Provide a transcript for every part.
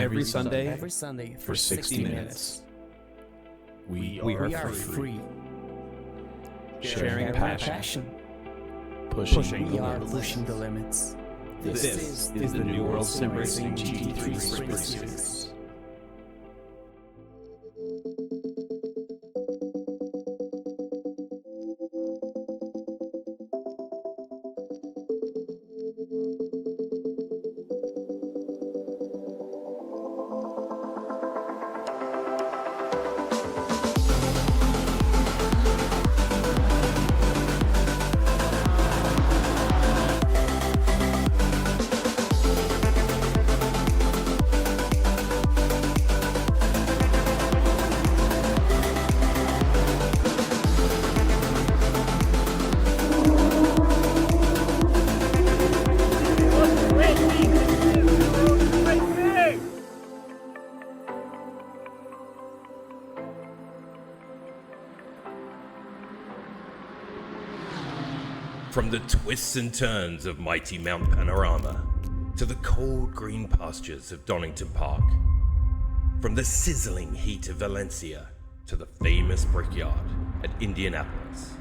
every Sunday for 60 minutes. We are free. Sharing passion. Pushing Pushing the limits. This is the New World Sim Racing GT3 Sprint Series. From the twists and turns of mighty Mount Panorama to the cold green pastures of Donington Park, from the sizzling heat of Valencia to the famous Brickyard at Indianapolis,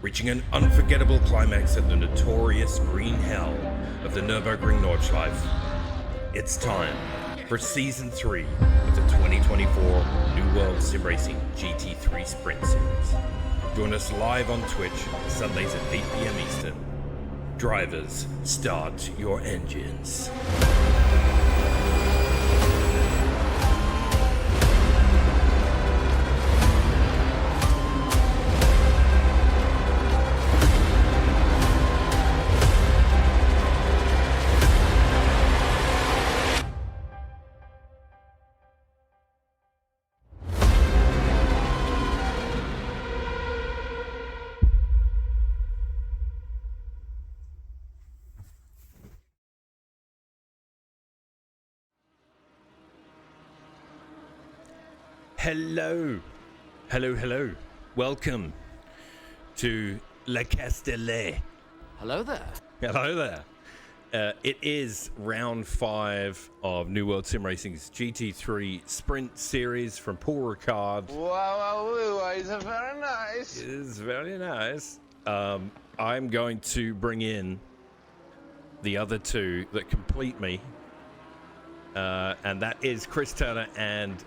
reaching an unforgettable climax at the notorious green hell of the Nürburgring Nordschleife, it's time for Season 3 of the 2024 New World Sim Racing GT3 Sprint Series. Join us live on Twitch, Sundays at 8 PM Eastern. Drivers, start your engines. Hello. Welcome to Le Castellet. Hello there. Hello there. It is round 5 of New World Sim Racing's GT3 Sprint Series from Paul Ricard. Wow, it's very nice. It is very nice. I'm going to bring in the other two that complete me, and that is Chris Turner and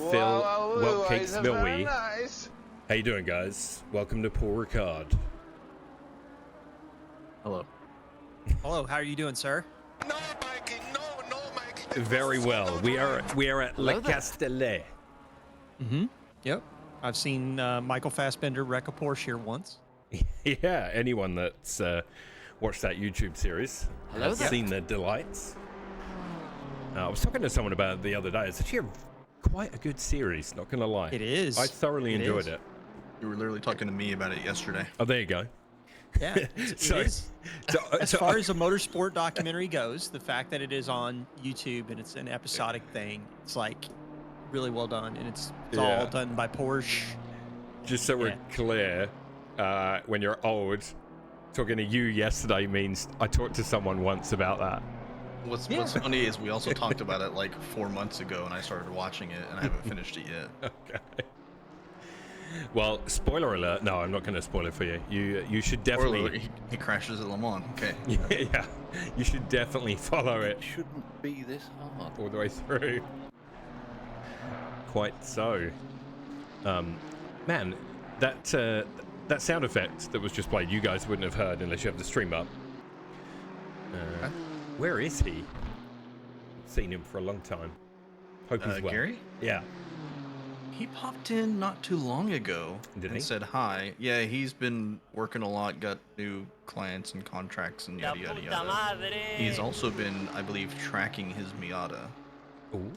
Phil Wellcakes Milwee. Nice. How you doing, guys? Welcome to Paul Ricard. Hello. Hello, how are you doing, sir? No, Mikey, no, Mikey. Very well. We are at Le Castellet. Mm-hmm. Yep. I've seen Michael Fassbender wreck a Porsche here once. Yeah, anyone that's watched that YouTube series has seen the delights. I was talking to someone about it the other day. It's actually quite a good series, not gonna lie. It is. I thoroughly enjoyed it. You were literally talking to me about it yesterday. Oh, there you go. Yeah, it is. As far as a motorsport documentary goes, the fact that it is on YouTube and it's an episodic thing, it's like really well done, and it's all done by Porsche. Just so we're clear, when you're old, talking to you yesterday means I talked to someone once about that. What's funny is we also talked about it like 4 months ago, and I started watching it, and I haven't finished it yet. Okay. Well, spoiler alert. No, I'm not going to spoil it for you. You should definitely. He crashes at Le Mans. Okay. Yeah. You should definitely follow it. It shouldn't be this hard. All the way through. Quite so. Man, that sound effect that was just played, you guys wouldn't have heard unless you have the stream up. Where is he? Seen him for a long time. Hope he's well. Gary? Yeah. He popped in not too long ago and said hi. Yeah, he's been working a lot, got new clients and contracts and yada yada yada. He's also been, I believe, tracking his Miata. Ooh.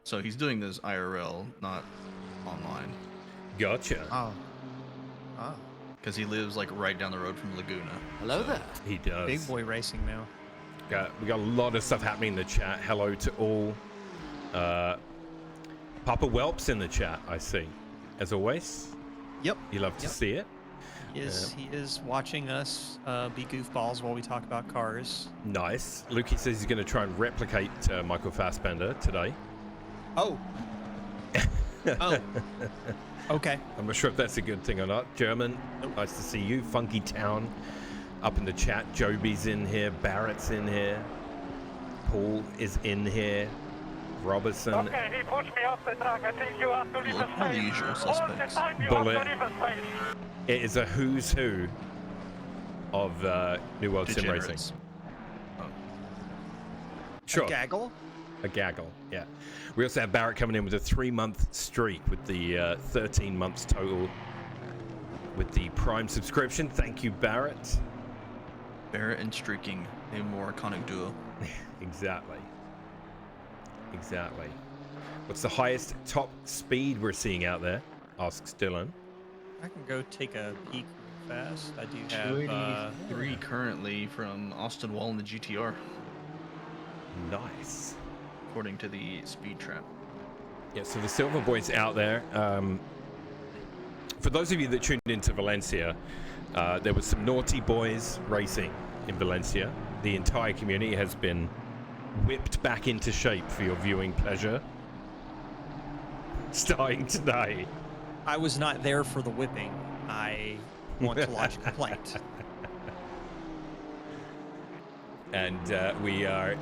So he's doing this IRL, not online. Gotcha. Oh. Because he lives like right down the road from Laguna. Hello there. He does. Big boy racing now. We got a lot of stuff happening in the chat. Hello to all. Papa Welp's in the chat, I see. As always. Yep. You love to see it. He is watching us be goofballs while we talk about cars. Nice. Lukey says he's going to try and replicate Michael Fassbender today. Oh. Oh. Okay. I'm not sure if that's a good thing or not. German, nice to see you. Funky Town up in the chat. Joby's in here. Barrett's in here. Paul is in here. Robertson. Okay, he pushed me off the track. I think you have to leave the All the space. usual All the suspects. time you Bullet. have to leave the space. It is a who's who of New World Sim Racing. Degenerates. Sure. A gaggle? A gaggle, yeah. We also have Barrett coming in with a 3-month streak with the 13 months total with the Prime subscription. Thank you, Barrett. Barrett and Streaking, a more iconic duo. Exactly. Exactly. What's the highest top speed we're seeing out there? Asks Dylan. I can go take a peek real fast. I do have 283 currently from Austin Wall in the GTR, Nice. according to the speed trap. Yeah, so the Silver Boys out there. For those of you that tuned into Valencia, there was some naughty boys racing in Valencia. The entire community has been whipped back into shape for your viewing pleasure. Starting today. I was not there for the whipping. I want to lodge a complaint. And we all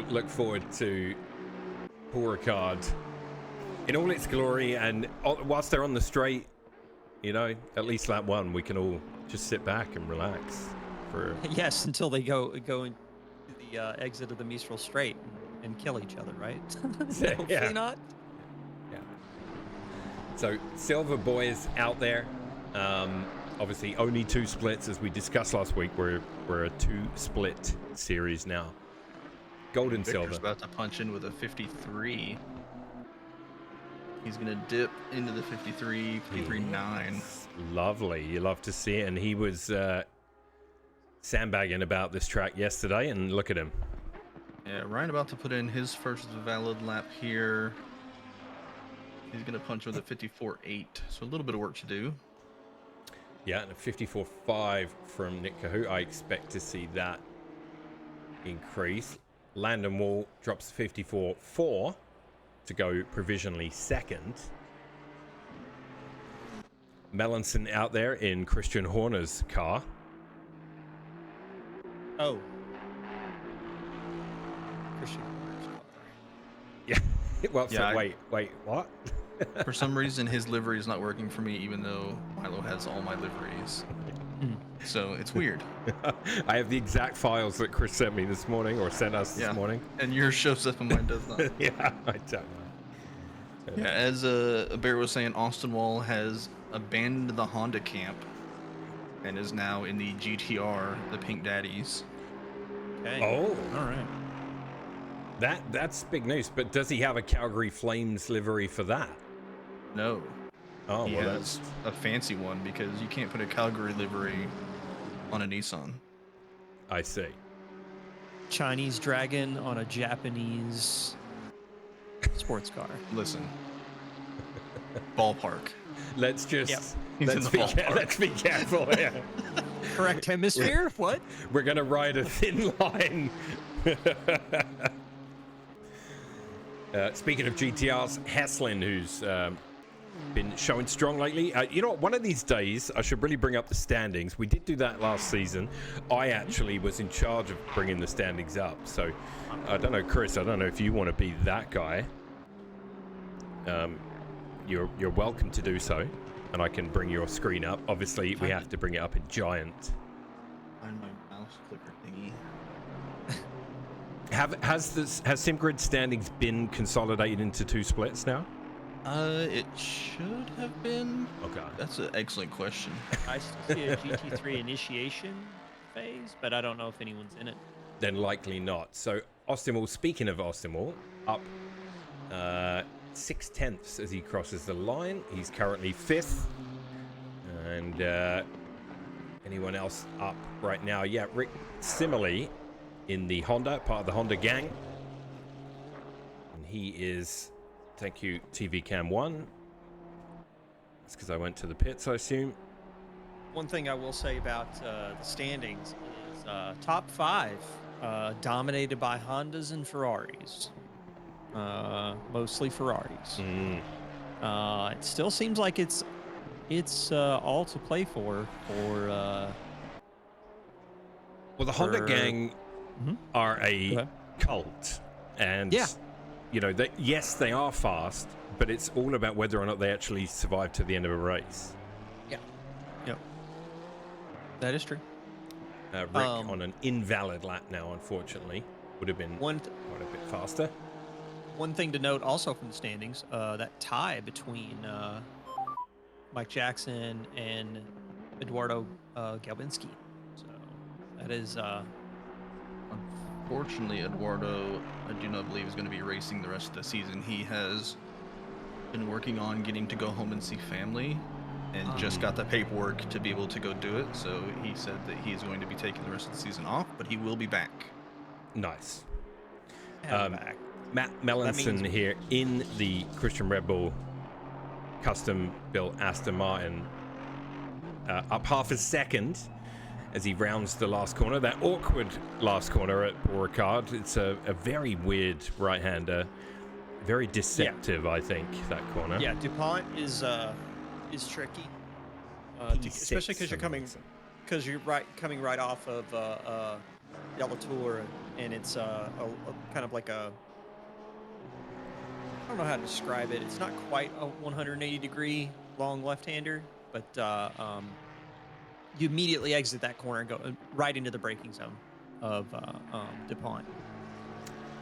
look forward to Paul Ricard in all its glory. And whilst they're on the straight, you know, at least lap one, we can all just sit back and relax. Yes, until they go into the exit of the Mistral Strait and kill each other, right? Hopefully Yeah. not. Yeah. So Silver Boys out there. Obviously, only 2 splits, as we discussed last week. We're a 2-split series now. Gold and Victor's silver. about to punch in with a 53. He's gonna dip into the 53, 53.9. Lovely. You love to see it. And he was sandbagging about this track yesterday, and look at him. Yeah, Ryan about to put in his first valid lap here. He's gonna punch with a 54.8, so a little bit of work to do. Yeah, and a 54.5 from Nick Cahoot. I expect to see that increase. Landon Wall drops 54.4 to go provisionally second. Melanson out there in Christian Horner's car. Oh. Christian Horner's car. Yeah. Well, Yeah, so wait, what? For some reason, his livery is not working for me, even though Milo has all my liveries. So it's weird. I have the exact files that Chris sent me this morning, or sent us this morning. And yours shows up and mine does not. Yeah, I don't know. Yeah, as Bear was saying, Austin Wall has abandoned the Honda camp and is now in the GTR, the Pink Daddies. Okay. Oh, All right. that's big news. But does he have a Calgary Flames livery for that? No. Oh, He well, has a fancy one because you can't put a Calgary livery on a Nissan. I see. Chinese dragon on a Japanese sports car. Listen. Ballpark. Let's just Yep. He's in the ballpark. let's be careful here. Correct hemisphere? What? We're gonna ride a thin line. Speaking of GTRs, Heslin, who's been showing strong lately. You know what? One of these days, I should really bring up the standings. We did do that last season. I actually was in charge of bringing the standings up. So, I don't know, Chris, I don't know if you want to be that guy. You're welcome to do so. And I can bring your screen up. Obviously, we have to bring it up in giant. Find my mouse clicker thingy. Has SimGrid standings been consolidated into 2 splits now? It should have been. Okay. That's an excellent question. I still see a GT3 initiation phase, but I don't know if anyone's in it. Then likely not. So Austin Wall, speaking of Austin Wall, up 6/10 as he crosses the line. He's currently 5th. And anyone else up right now? Yeah, Rick Simile in the Honda, part of the Honda gang. And he is, thank you, TV Cam 1. That's because I went to the pits, I assume. One thing I will say about the standings is top 5 dominated by Hondas and Ferraris. Mostly Ferraris. It still seems like it's all to play for. Well, the Honda gang are a cult, and you know, yes, they are fast, but it's all about whether or not they actually survive to the end of a race. Yep. That is true. Rick on an invalid lap now, unfortunately. Would have been quite a bit faster. One thing to note also from the standings, that tie between Mike Jackson and Eduardo Galbinski. So that is... Unfortunately, Eduardo, I do not believe is going to be racing the rest of the season. He has been working on getting to go home and see family, and just got the paperwork to be able to go do it. So he said that he is going to be taking the rest of the season off, but he will be back. Nice. back. Matt Mellinson here in the Christian Red Bull custom-built Aston Martin, up half a second as he rounds the last corner. That awkward last corner at Ricard. It's a very weird right-hander, very deceptive, I think, that corner. Yeah, DuPont is tricky, especially because you're coming right off of Yellow Tour, and it's a kind of like a, I don't know how to describe it. It's not quite a 180-degree long left-hander, but you immediately exit that corner and go right into the braking zone of DuPont.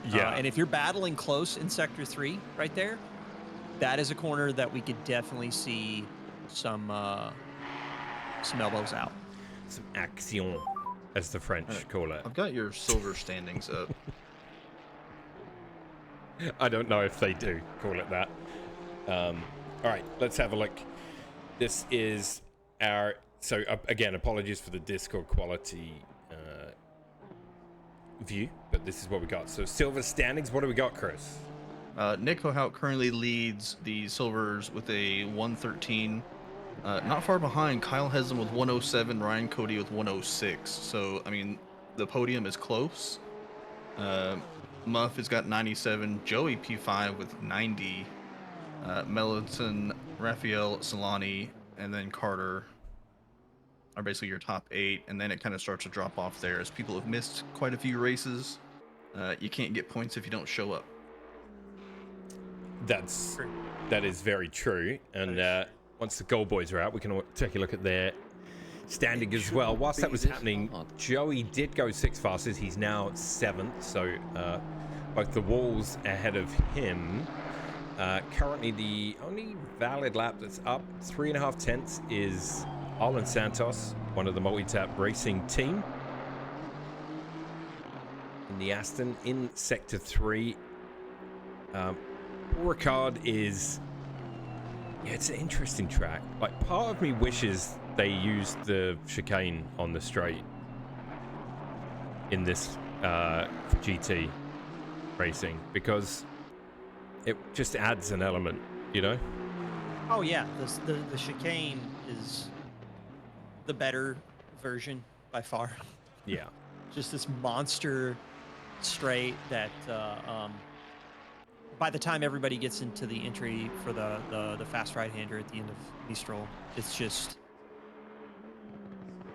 Yeah. And if you're battling close in Sector 3 right there, that is a corner that we could definitely see some elbows out. Some action, as the French call it. I've got your silver standings up. I don't know if they do call it that. All right, let's have a look. This is our... So, again, apologies for the Discord quality view, but this is what we got. So, silver standings, what do we got, Chris? Nick Hohout currently leads the silvers with a 113. Not far behind, Kyle Haslam with 107, Ryan Cody with 106. So, I mean, the podium is close. Muff has got 97, Joey P5 with 90, Melton, Raphael, Solani, and then Carter are basically your top 8, and then it kind of starts to drop off there as people have missed quite a few races. You can't get points if you don't show up. That is very true, and once the Gold Boys are out, we can take a look at their standing as well. Whilst that was happening, Joey did go 6 fastest. He's now 7th, so both the walls ahead of him. Currently, the only valid lap that's up 3.5 tenths is Arlen Santos, one of the multi-tap racing team. In the Aston, in Sector 3. Ricard is... Yeah, it's an interesting track. Like, part of me wishes they used the chicane on the straight in this GT racing, because it just adds an element, you know? Oh yeah, the chicane is the better version by far. Yeah. Just this monster straight that by the time everybody gets into the entry for the fast right-hander at the end of Mistral, it's just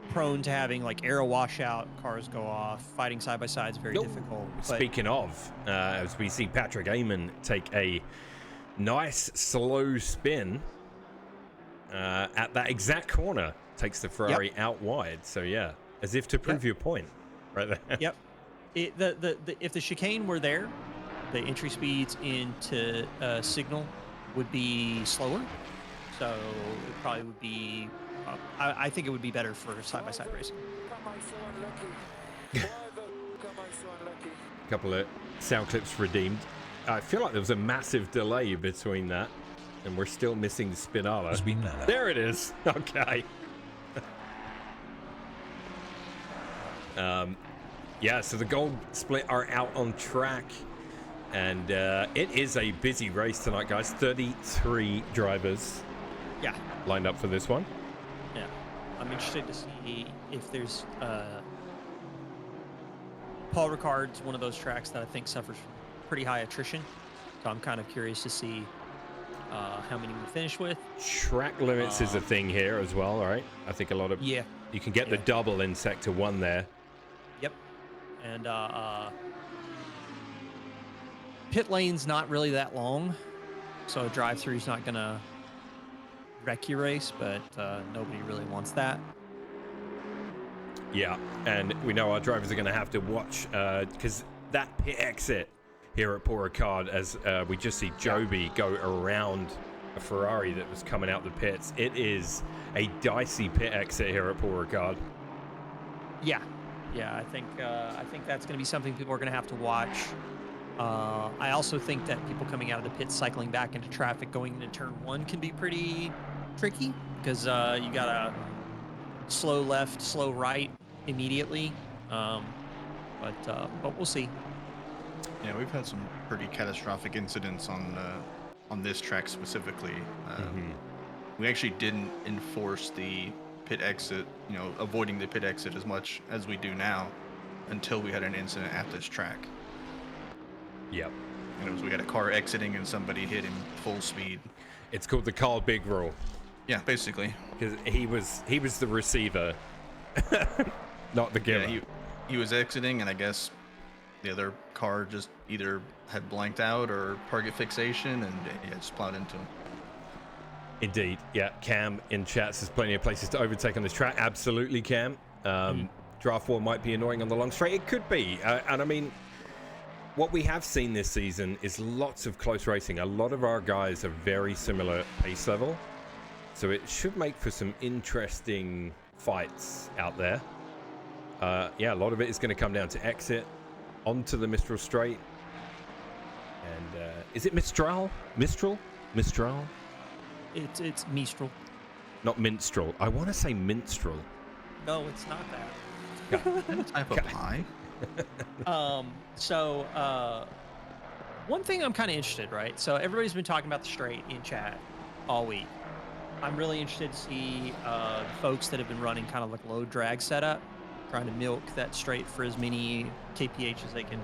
prone to having like aero washout, cars go off, fighting side by side is very difficult. Speaking of, as we see Patrick Amon take a nice slow spin at that exact corner, takes the Ferrari out wide. So yeah, as if to prove your point, right there. Yep. If the chicane were there, the entry speeds into Signal would be slower, so it probably would be. I think it would be better for side-by-side racing. A couple of sound clips redeemed. I feel like there was a massive delay between that, and we're still missing the Spinala. There it is. Okay. Yeah, so the gold split are out on track, and it is a busy race tonight, guys. 33 drivers lined up for this one. Yeah. I'm interested to see if there's Paul Ricard's one of those tracks that I think suffers from pretty high attrition. So I'm kind of curious to see how many we finish with. Track limits is a thing here as well, right? I think a lot of you can get the double in Sector 1 there. Yep. And pit lane's not really that long, so a drive-through's not gonna wreck your race, but nobody really wants that. Yeah, and we know our drivers are going to have to watch because that pit exit here at Paul Ricard, as we just see Joby go around a Ferrari that was coming out the pits. It is a dicey pit exit here at Paul Ricard. Yeah, I think that's going to be something people are going to have to watch. I also think that people coming out of the pits cycling back into traffic going into turn 1 can be pretty tricky because you got a slow left, slow right immediately. But we'll see. Yeah, we've had some pretty catastrophic incidents on this track specifically. We actually didn't enforce the pit exit, avoiding the pit exit as much as we do now until we had an incident at this track. Yep. And it was we had a car exiting and somebody hit him full speed. It's called the Carl Big rule. Yeah, basically. Because he was the receiver, not the giver. Yeah, he was exiting, and I guess the other car just either had blanked out or target fixation, and just plowed into him. Indeed. Yeah, Cam in chat says plenty of places to overtake on this track. Absolutely, Cam. Draft 4 might be annoying on the long straight. It could be. And I mean, what we have seen this season is lots of close racing. A lot of our guys are very similar pace level. So it should make for some interesting fights out there. Yeah, a lot of it is going to come down to exit onto the Mistral straight. And is it Mistral? Mistral? It's Mistral. Not minstrel. I want to say minstrel. No, it's not that. What type of pie? So one thing I'm kind of interested, right? So everybody's been talking about the straight in chat all week. I'm really interested to see folks that have been running kind of like low drag setup, trying to milk that straight for as many KPH as they can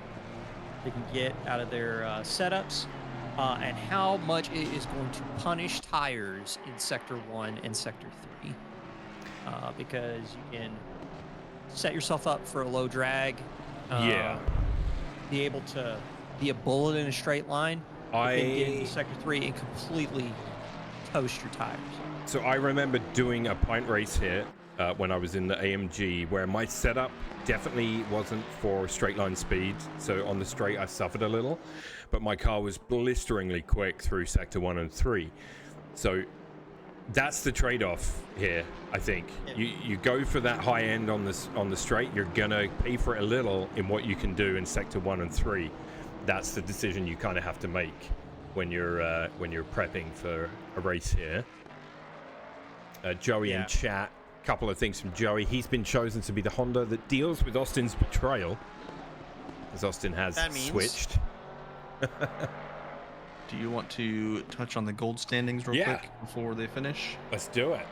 get out of their setups, and how much it is going to punish tires in Sector 1 and Sector 3, because you can set yourself up for a low drag, be able to be a bullet in a straight line, then get into Sector 3 and completely toast your tires. So I remember doing a pint race here when I was in the AMG, where my setup definitely wasn't for straight line speed. So on the straight, I suffered a little, but my car was blisteringly quick through Sector 1 and 3. So that's the trade-off here, I think. You go for that high end on the straight, you're gonna pay for it a little in what you can do in Sector 1 and 3. That's the decision you kind of have to make when you're prepping for a race here. Joey in chat, a couple of things from Joey. He's been chosen to be the Honda that deals with Austin's betrayal, as Austin has switched. Do you want to touch on the gold standings real quick before they finish? Let's do it.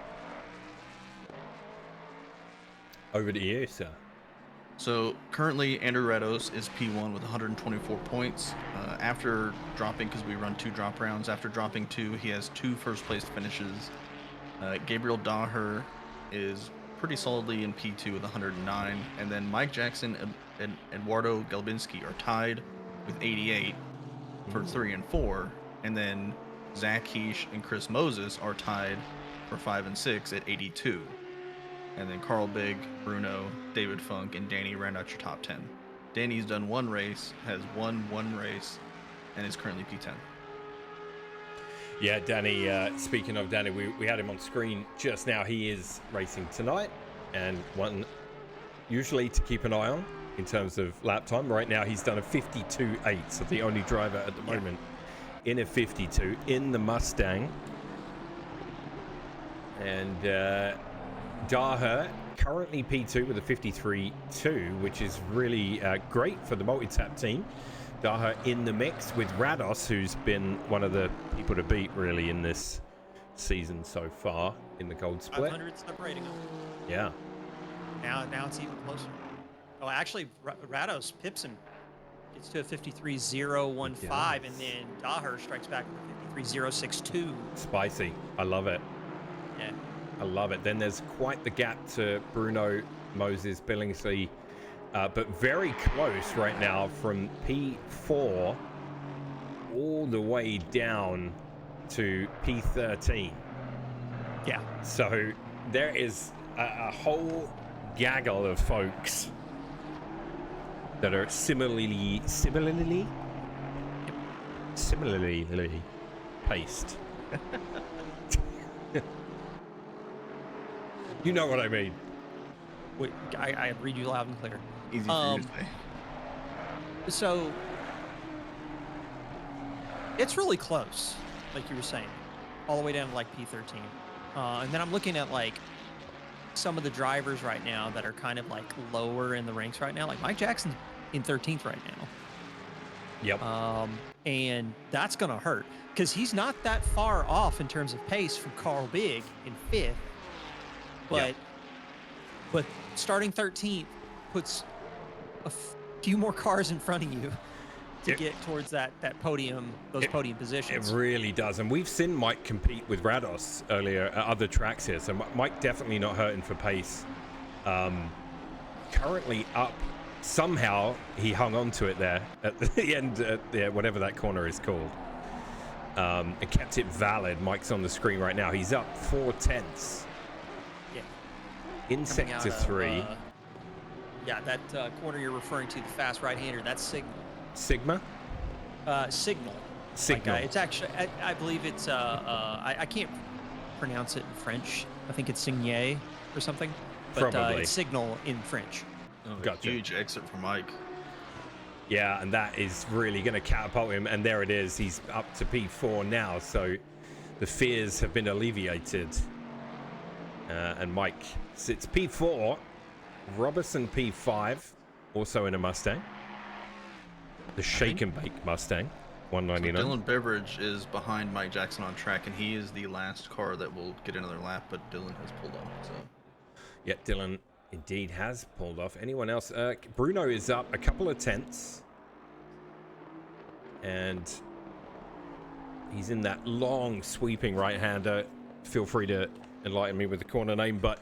Over to you, sir. So currently Andrew Redos is P1 with 124 points. After dropping, because we run 2 drop rounds, after dropping 2, he has 2 first place finishes. Gabriel Daher is pretty solidly in P2 with 109. And then Mike Jackson and Eduardo Galbinski are tied with 88 for 3 and 4. And then Zach Heish and Chris Moses are tied for 5 and 6 at 82. And then Carl Big, Bruno, David Funk, and Danny round out your top 10. Danny's done 1 race, has won 1 race, and is currently P10. Yeah, Danny, speaking of Danny, we had him on screen just now. He is racing tonight, and one usually to keep an eye on in terms of lap time. Right now, he's done a 52.8, so the only driver at the moment in a 52 in the Mustang. And Daher currently P2 with a 53.2, which is really great for the multi-tap team. Daher in the mix with Rados, who's been one of the people to beat really in this season so far in the Gold Split. 500 separating them. Yeah. Now it's even closer. Oh, actually, Rados pips him. Gets to a 53.015, and then Daher strikes back with a 53.062. Spicy. I love it. Yeah. I love it. Then there's quite the gap to Bruno, Moses, Billingsley, but very close right now from P4 all the way down to P13. Yeah. So there is a whole gaggle of folks that are similarly paced. You know what I mean. Wait, I read you loud and clear. Easy for you to say. So it's really close, like you were saying, all the way down to like P13. And then I'm looking at like some of the drivers right now that are kind of like lower in the ranks right now. Like Mike Jackson's in 13th right now. Yep. And that's going to hurt because he's not that far off in terms of pace from Carl Big in 5th. But starting 13th puts a few more cars in front of you to get towards that podium, those podium positions. It really does. And we've seen Mike compete with Rados earlier at other tracks here. So Mike definitely not hurting for pace. Currently up. Somehow he hung on to it there at the end, whatever that corner is called. It kept it valid. Mike's on the screen right now. He's up 4/10. Yeah. In sector 3. Yeah, that corner you're referring to, the fast right-hander, that's Signal. Sigma? Signal. Signal. Like, it's actually, I believe it's, I can't pronounce it in French. I think it's Signe or something. But Probably. It's Signal in French. Oh, Gotcha. Huge exit for Mike. Yeah, and that is really going to catapult him. And there it is. He's up to P4 now. So the fears have been alleviated. And Mike sits P4. Robertson P5, also in a Mustang. The Shake and Bake Mustang, 199. So Dylan Beveridge is behind Mike Jackson on track, and he is the last car that will get another lap, but Dylan has pulled off. So. Yeah, Dylan indeed has pulled off. Anyone else? Bruno is up a couple of tenths. And he's in that long sweeping right-hander. Feel free to enlighten me with the corner name, but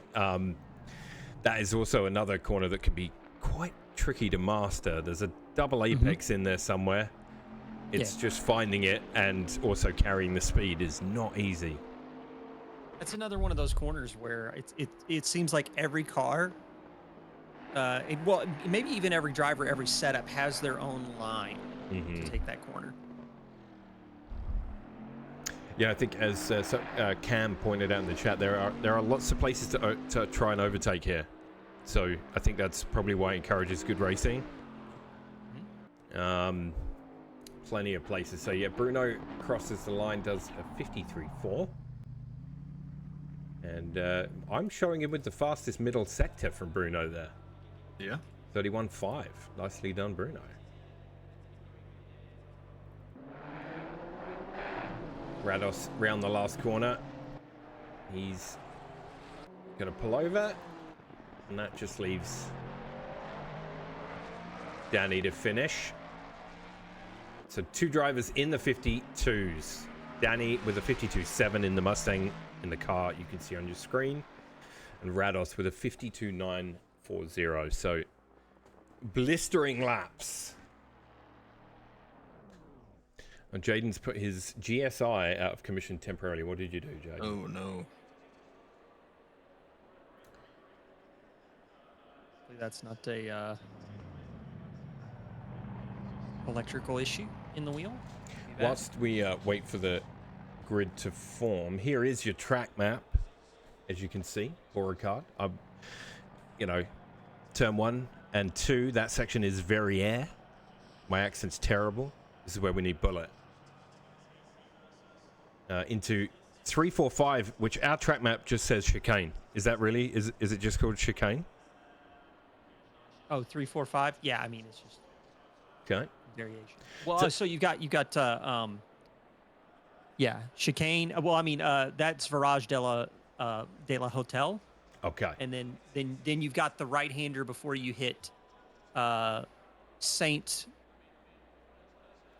that is also another corner that can be quite tricky to master. There's a double apex in there somewhere. It's just finding it and also carrying the speed is not easy. That's another one of those corners where it seems like every car, well, maybe even every driver, every setup has their own line to take that corner. Yeah, I think as Cam pointed out in the chat, there are lots of places to try and overtake here. So I think that's probably why it encourages good racing. Plenty of places. So yeah, Bruno crosses the line, does a 53.4. And I'm showing him with the fastest middle sector from Bruno there. Yeah. 31.5. Nicely done, Bruno. Rados round the last corner. He's going to pull over. And that just leaves Danny to finish. So two drivers in the 52s. Danny with a 52.7 in the Mustang in the car you can see on your screen. And Rados with a 52.940. So blistering laps. And Jaden's put his GSI out of commission temporarily. What did you do, Jaden? Oh, no. That's not a electrical issue in the wheel. Whilst we wait for the grid to form, here is your track map, as you can see, for Ricard. You know, turn 1 and 2, that section is Verrières. My accent's terrible. This is where we need bullet. Into 3, 4, 5, which our track map just says chicane. Is that really? Is it just called chicane? Oh, 3, 4, 5. Yeah, I mean it's just Okay. variation. Well, so you got Yeah, chicane. Well, I mean, that's Virage de la Hotel, Okay. and then you've got the right-hander before you hit Saint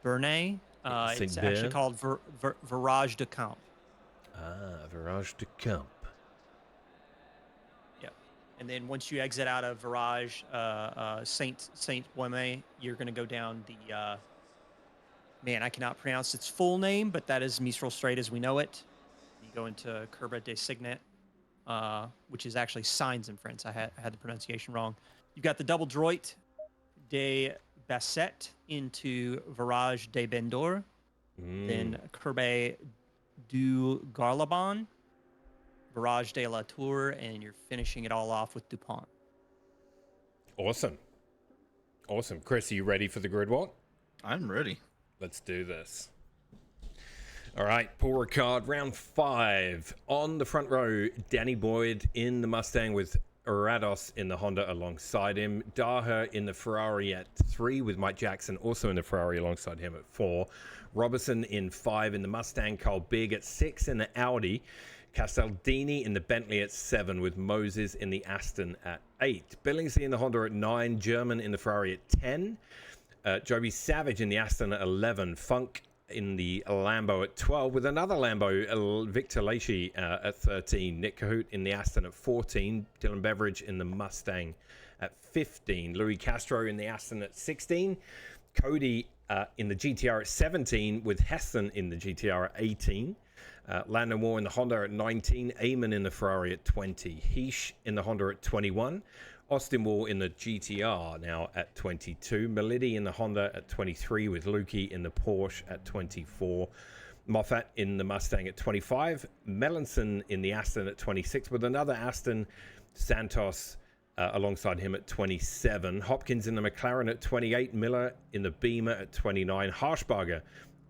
Bernay. It's actually called Virage de Camp. Ah, Virage de Camp. Yep. And then once you exit out of Virage Saint Boime, you're going to go down the man, I cannot pronounce its full name, but that is Mistral Strait as we know it. You go into Curba de Signet, which is actually Signs in French. I had the pronunciation wrong. You've got the double droit de Basset into Virage de Bendor, then Curbe du Garlaban, Virage de la Tour, and you're finishing it all off with Dupont. Awesome. Awesome. Chris, are you ready for the grid walk? I'm ready. Let's do this. All right, Paul Ricard, round 5. On the front row, Danny Boyd in the Mustang with Rados in the Honda alongside him. Daha in the Ferrari at 3 with Mike Jackson also in the Ferrari alongside him at 4. Robertson in 5 in the Mustang. Carl Big at 6 in the Audi. Castaldini in the Bentley at 7 with Moses in the Aston at 8. Billingsley in the Honda at 9. German in the Ferrari at 10. Joby Savage in the Aston at 11. Funk in the Lambo at 12 with another Lambo, Victor Lacey at 13. Nick Cahoot in the Aston at 14. Dylan Beveridge in the Mustang at 15. Louis Castro in the Aston at 16. Cody in the GTR at 17 with Heston in the GTR at 18. Landon Moore in the Honda at 19. Eamon in the Ferrari at 20. Heesh in the Honda at 21. Austin Wall in the GTR now at 22. Melidi in the Honda at 23 with Lukey in the Porsche at 24. Moffat in the Mustang at 25. Melanson in the Aston at 26 with another Aston. Santos alongside him at 27. Hopkins in the McLaren at 28. Miller in the Beamer at 29. Harshbarger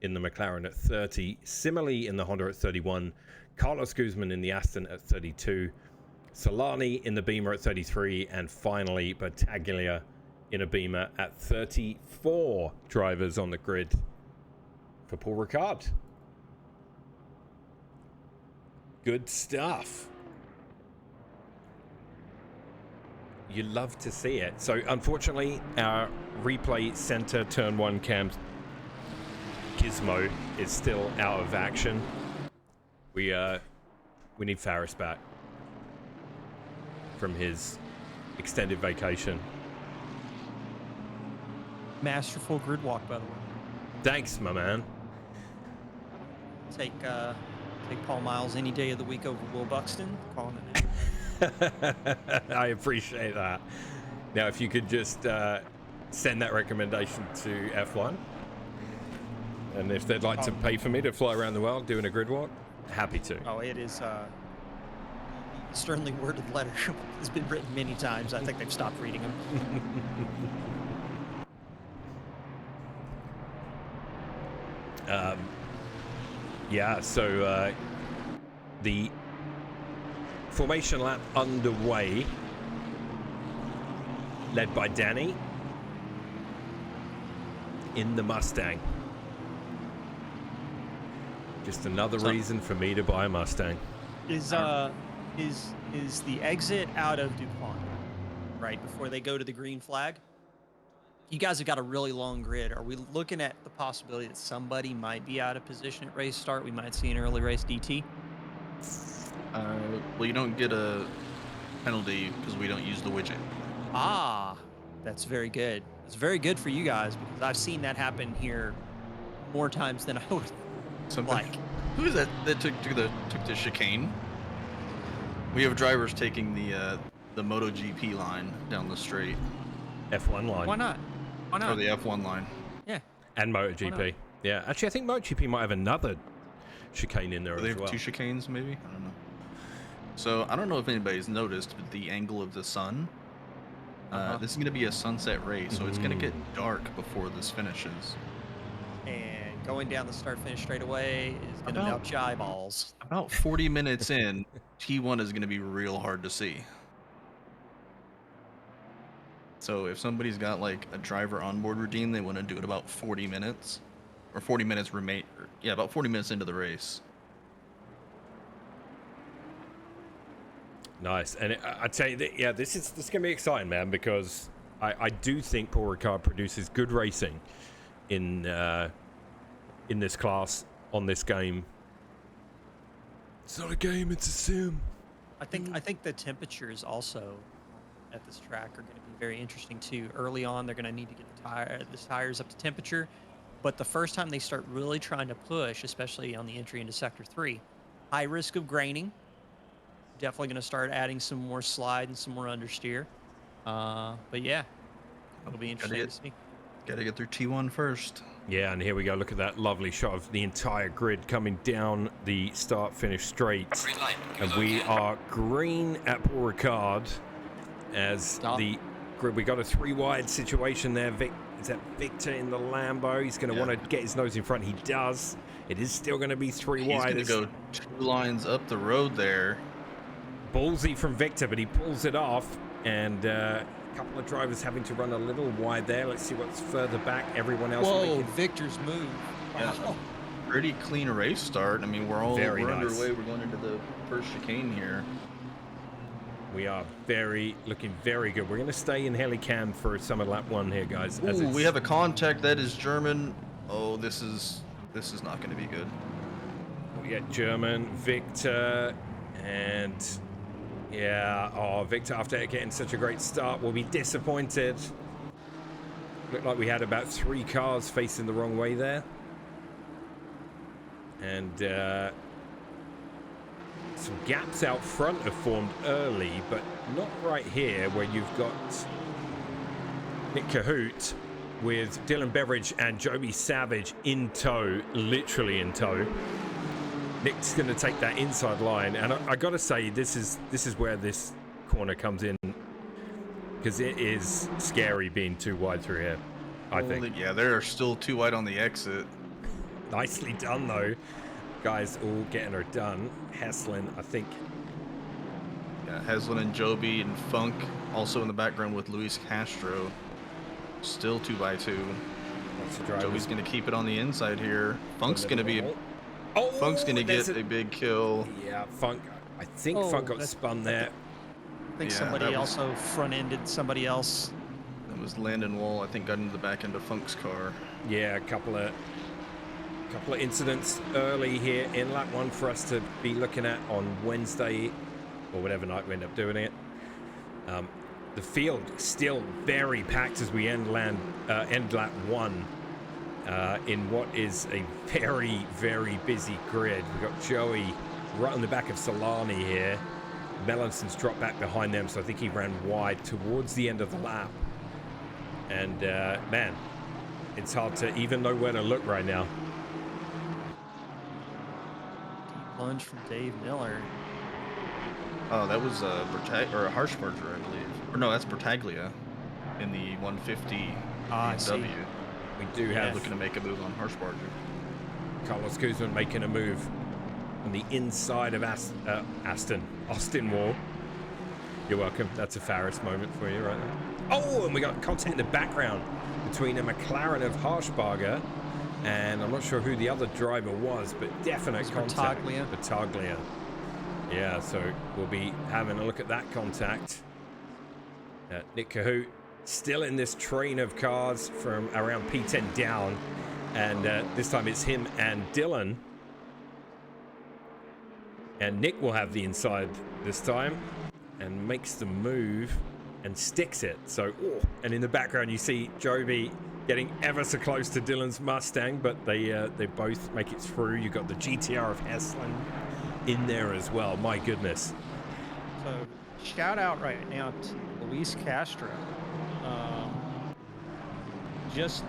in the McLaren at 30. Simile in the Honda at 31. Carlos Guzman in the Aston at 32. Solani in the Beamer at 33, and finally Battaglia in a Beamer at 34 drivers on the grid for Paul Ricard. Good stuff. You love to see it. So unfortunately, our replay center turn 1 cam gizmo is still out of action. We need Faris back from his extended vacation. Masterful grid walk, by the way. Thanks, my man. Take Paul Miles any day of the week over Will Buxton. Calling it. I appreciate that. Now, if you could just send that recommendation to F1, and if they'd like to pay for me to fly around the world doing a grid walk, happy to. Oh, it is. Sternly worded letter has been written many times. I think they've stopped reading them. Yeah, so the formation lap underway, led by Danny in the Mustang. Just another reason for me to buy a Mustang. Is the exit out of DuPont, right before they go to the green flag? You guys have got a really long grid. Are we looking at the possibility that somebody might be out of position at race start? We might see an early race DT? Well, you don't get a penalty because we don't use the widget. Ah, that's very good. It's very good for you guys because I've seen that happen here more times than I would like. Who is that took the chicane? We have drivers taking the MotoGP line down the straight. F1 line. Why not? Why not? Or the F1 line. Yeah. And MotoGP. Yeah. Actually, I think MotoGP might have another chicane in there as well. They have 2 chicanes, maybe? I don't know. So, I don't know if anybody's noticed, but the angle of the sun, this is going to be a sunset race, so it's going to get dark before this finishes. And going down the start-finish straight away is going to melt your eyeballs. About 40 minutes in, T1 is going to be real hard to see. So if somebody's got like a driver onboard routine, they want to do it about 40 minutes. or 40 minutes remain. Yeah, about 40 minutes into the race. Nice, and I tell you that, yeah, this is gonna be exciting, man, because I do think Paul Ricard produces good racing in this class on this game. It's not a game, it's a sim. I think the temperatures also at this track are going to be very interesting too. Early on, they're going to need to get the tires up to temperature, but the first time they start really trying to push, especially on the entry into Sector 3, high risk of graining. Definitely going to start adding some more slide and some more understeer. But yeah, it'll be interesting to see. Got to get through T1 first. Yeah, and here we go. Look at that lovely shot of the entire grid coming down the start-finish straight. And we are green at Paul Ricard as the grid. We got a 3-wide situation there. Is that Victor in the Lambo? He's going to want to get his nose in front. He does. It is still going to be 3 wide. He's going to go 2 lines up the road there. Ballsy from Victor, but he pulls it off, and a couple of drivers having to run a little wide there. Let's see what's further back. Everyone else. Whoa, Victor's move. Yeah, pretty clean race start. I mean, we're underway. We're going into the first chicane here. We are looking very good. We're going to stay in Helicam for some of lap 1 here, guys. Ooh, we have a contact that is German. Oh, this is not going to be good. We get German, Victor, and yeah, Victor, after getting such a great start, will be disappointed. Looked like we had about 3 cars facing the wrong way there. And some gaps out front have formed early, but not right here where you've got Nick Cahoot with Dylan Beveridge and Joby Savage in tow, literally in tow. Nick's going to take that inside line, and I got to say, this is where this corner comes in, because it is scary being too wide through here, I think. Yeah, they're still too wide on the exit. Nicely done, though. Guys all getting her done. Heslin, I think. Yeah, Heslin and Joby and Funk also in the background with Luis Castro. Still 2x2. Joby's going to keep it on the inside here. Funk's going to be... Funk's going to get a big kill. Yeah, Funk. I think Funk got spun there. I think somebody also front-ended somebody else. That was Landon Wall, I think, got into the back end of Funk's car. Yeah, a couple of incidents early here in lap 1 for us to be looking at on Wednesday or whatever night we end up doing it. The field still very packed as we end lap 1 in what is a very, very busy grid. We've got Joey right on the back of Solani here. Mellanson's dropped back behind them, so I think he ran wide towards the end of the lap. And man, it's hard to even know where to look right now. Deep lunge from Dave Miller. Oh, that was a Harshbarger, I believe. Or no, that's Bertaglia in the 150 BMW. We do have looking to make a move on Harshbarger. Carlos Guzman making a move on the inside of Austin Wall. You're welcome. That's a Farris moment for you right there. Oh, and we got content in the background between a McLaren of Harshbarger and I'm not sure who the other driver was, but definite contact. Battaglia. Yeah, so we'll be having a look at that contact. Nick Cahoot still in this train of cars from around P10 down, and this time it's him and Dylan. And Nick will have the inside this time and makes the move and sticks it. So, and in the background you see Joby getting ever so close to Dylan's Mustang, but they both make it through. You've got the GTR of Heslin in there as well. My goodness. So shout out right now to Luis Castro. Just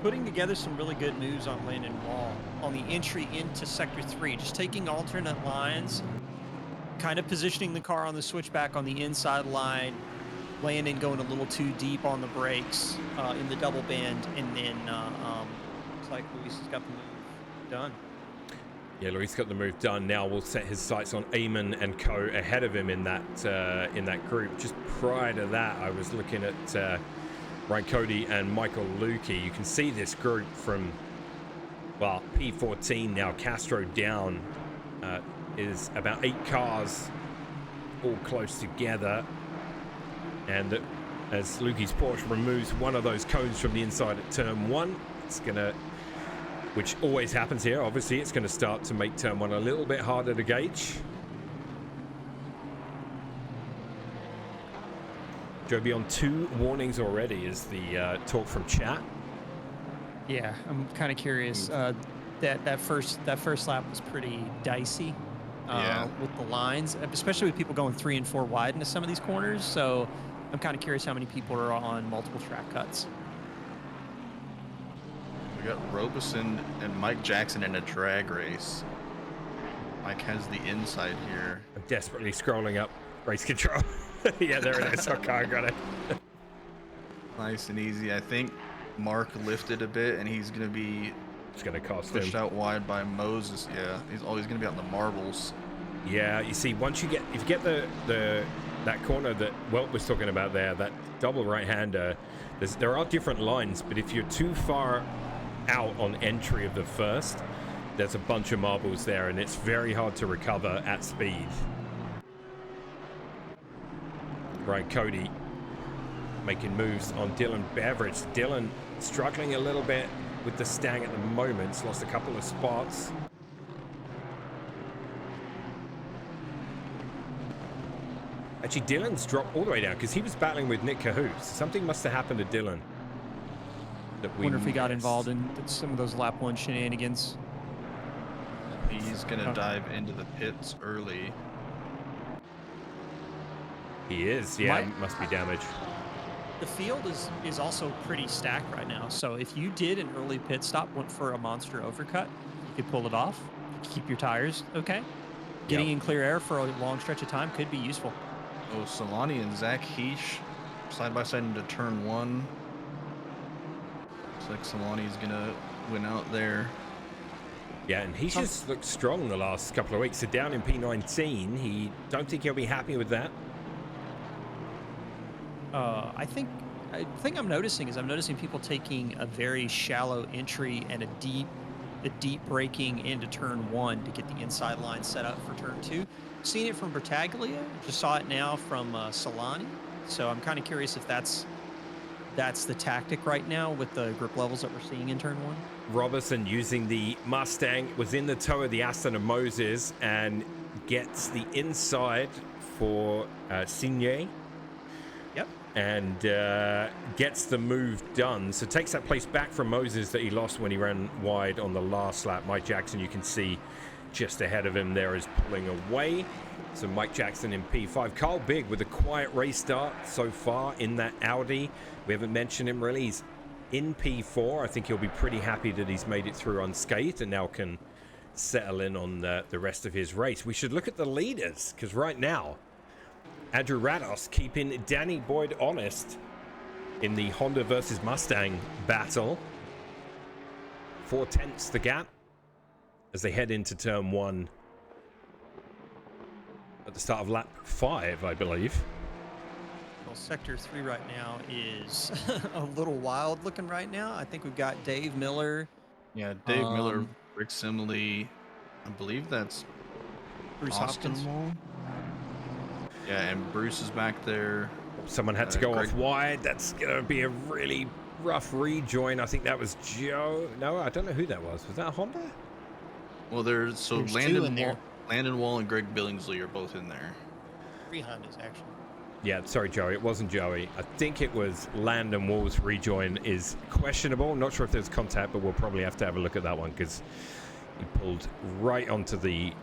putting together some really good moves on Landon Wall on the entry into Sector 3, just taking alternate lines, kind of positioning the car on the switchback on the inside line, Landon going a little too deep on the brakes in the double bend, and then looks like Luis has got the move done. Yeah, Luis got the move done. Now we'll set his sights on Eamon and co ahead of him in that group. Just prior to that, I was looking at Ryan Cody and Michael Lukey. You can see this group from Well, P14 now, Castro down, is about 8 cars all close together. And as Lukey's Porsche removes one of those cones from the inside at turn 1, it's going to, which always happens here, obviously, it's going to start to make turn 1 a little bit harder to gauge. Joby on 2 warnings already is the talk from chat. Yeah, I'm kind of curious. That first lap was pretty dicey with the lines, especially with people going 3 and 4 wide into some of these corners. So I'm kind of curious how many people are on multiple track cuts. We got Robeson and Mike Jackson in a drag race. Mike has the inside here. I'm desperately scrolling up race control. Yeah, there it is. Okay, I got it. Nice and easy. I think Mark lifted a bit, and he's going to be pushed out wide by Moses. Yeah, he's always going to be on the marbles. Yeah, you see, if you get that corner that Welt was talking about there, that double right-hander, there are different lines, but if you're too far out on entry of the first, there's a bunch of marbles there, and it's very hard to recover at speed. Right, Cody making moves on Dylan Beveridge. Dylan struggling a little bit with the Stang at the moment. He's lost a couple of spots. Actually, Dylan's dropped all the way down because he was battling with Nick Cahoots. Something must have happened to Dylan. I wonder if he got involved in some of those lap 1 shenanigans. He's going to dive into the pits early. He is, yeah, must be damaged. The field is also pretty stacked right now, so if you did an early pit stop, went for a monster overcut, you could pull it off, keep your tires okay. Getting in clear air for a long stretch of time could be useful. Oh, Solani and Zach Heish side by side into turn 1. Looks like Solani's going to win out there. Yeah, and he's just looked strong the last couple of weeks. So down in P19, don't think he'll be happy with that. I think I'm noticing people taking a very shallow entry and a deep braking into turn 1 to get the inside line set up for turn 2. Seen it from Bertaglia, just saw it now from Solani. So I'm kind of curious if that's the tactic right now with the grip levels that we're seeing in turn 1. Robertson using the Mustang, was in the toe of the Aston of Moses and gets the inside for Signé. Yep. And gets the move done. So takes that place back from Moses that he lost when he ran wide on the last lap. Mike Jackson, you can see just ahead of him there, is pulling away. So Mike Jackson in P5. Carl Bigg with a quiet race start so far in that Audi. We haven't mentioned him really. He's in P4. I think he'll be pretty happy that he's made it through unscathed and now can settle in on the rest of his race. We should look at the leaders, because right now, Andrew Rados keeping Danny Boyd honest in the Honda versus Mustang battle. 4/10 the gap as they head into turn 1 at the start of lap 5, I believe. Well, sector 3 right now is a little wild looking right now. I think we've got Dave Miller. Yeah, Dave Miller, Rick Simley. I believe that's Bruce Austin Hopkins. Wall. Yeah, and Bruce is back there. Someone had to go off wide. That's going to be a really rough rejoin. I think that was Joe. No, I don't know who that was. Was that Honda? Well, there's Landon Wall and Greg Billingsley are both in there. 3 Hondas, actually. Yeah, sorry, Joey. It wasn't Joey. I think it was Landon Wall's rejoin is questionable. I'm not sure if there's contact, but we'll probably have to have a look at that one because he pulled right onto the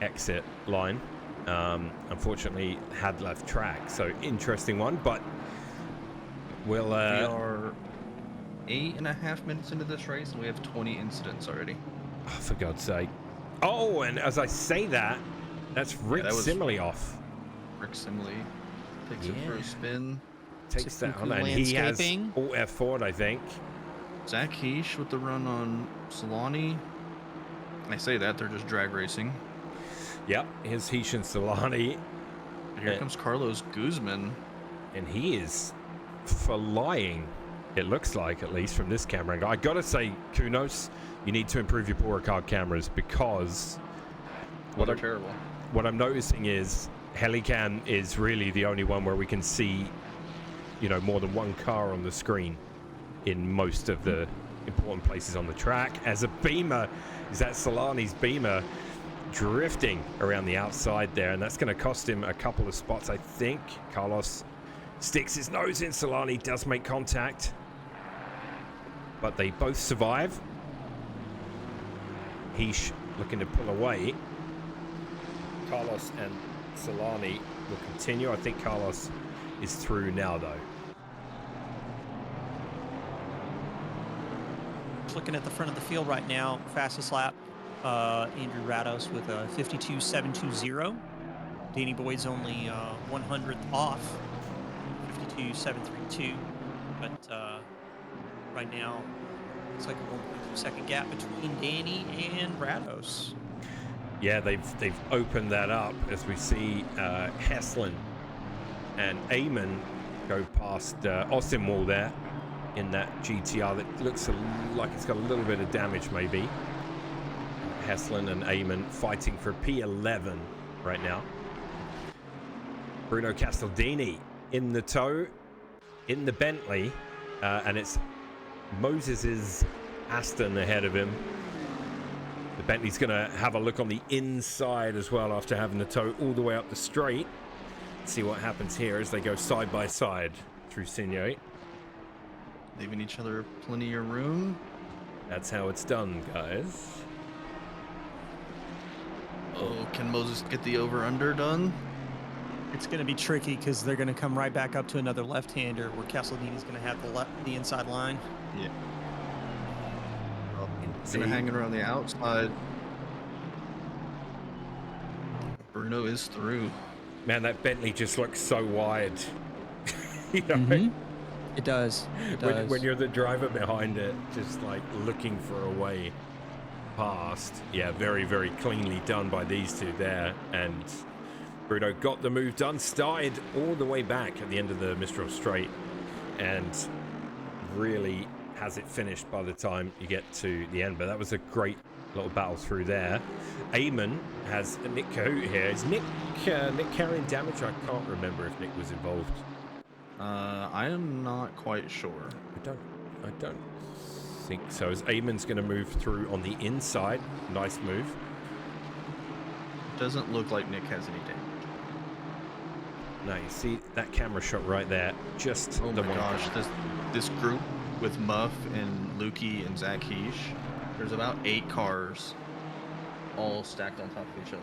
exit line. Unfortunately, had left track. So interesting one, but we'll... We are 8.5 minutes into this race, and we have 20 incidents already. Oh, for God's sake. Oh, and as I say that, that's Rick Simley off. Rick Simley takes it for a spin. Takes that on, and he has all F4, I think. Zach Heish with the run on Solani. I say that, they're just drag racing. Yep, here's Heish and Solani. Here comes Carlos Guzman. And he is flying. It looks like, at least from this camera angle. I gotta say, kudos, you need to improve your poor Ricard cameras, because They're terrible. What I'm noticing is Helicam is really the only one where we can see, you know, more than one car on the screen in most of the important places on the track. As a Beamer, is that Solani's Beamer drifting around the outside there, and that's going to cost him a couple of spots, I think. Carlos sticks his nose in. Solani does make contact, but they both survive. Heesh looking to pull away. Carlos and Solani will continue. I think Carlos is through now, though. Just looking at the front of the field right now, fastest lap, Andrew Rados with a 52.720. Danny Boyd's only 100th off, 52.732. But right now, it's like a 1.2 second gap between Danny and Rados. Yeah, they've opened that up as we see Heslin and Eamon go past Austin Wall there in that GTR that looks like it's got a little bit of damage maybe. Heslin and Eamon fighting for P11 right now. Bruno Castaldini in the tow, in the Bentley, and it's Moses's Aston ahead of him. The Bentley's going to have a look on the inside as well after having the tow all the way up the straight. See what happens here as they go side by side through Signore. Leaving each other plenty of room. That's how it's done, guys. Oh, can Moses get the over-under done? It's going to be tricky because they're going to come right back up to another left-hander where Castaldini's going to have the inside line. Yeah. Kind of hanging around the outside. Bruno is through. Man, that Bentley just looks so wide. You know? It does. It does. When you're the driver behind it, just like looking for a way past. Yeah, very, very cleanly done by these two there. And Bruno got the move done, started all the way back at the end of the Mistral Straight, and really has it finished by the time you get to the end. But that was a great little battle through there. Eamon has Nick Cahoot here. Is Nick carrying damage? I can't remember if Nick was involved. I am not quite sure. I don't think so. As Eamon's going to move through on the inside. Nice move. Doesn't look like Nick has any damage. No, you see that camera shot right there. Just oh the my one. Gosh, this group with Muff and Lukey and Zach Heish, there's about 8 cars all stacked on top of each other.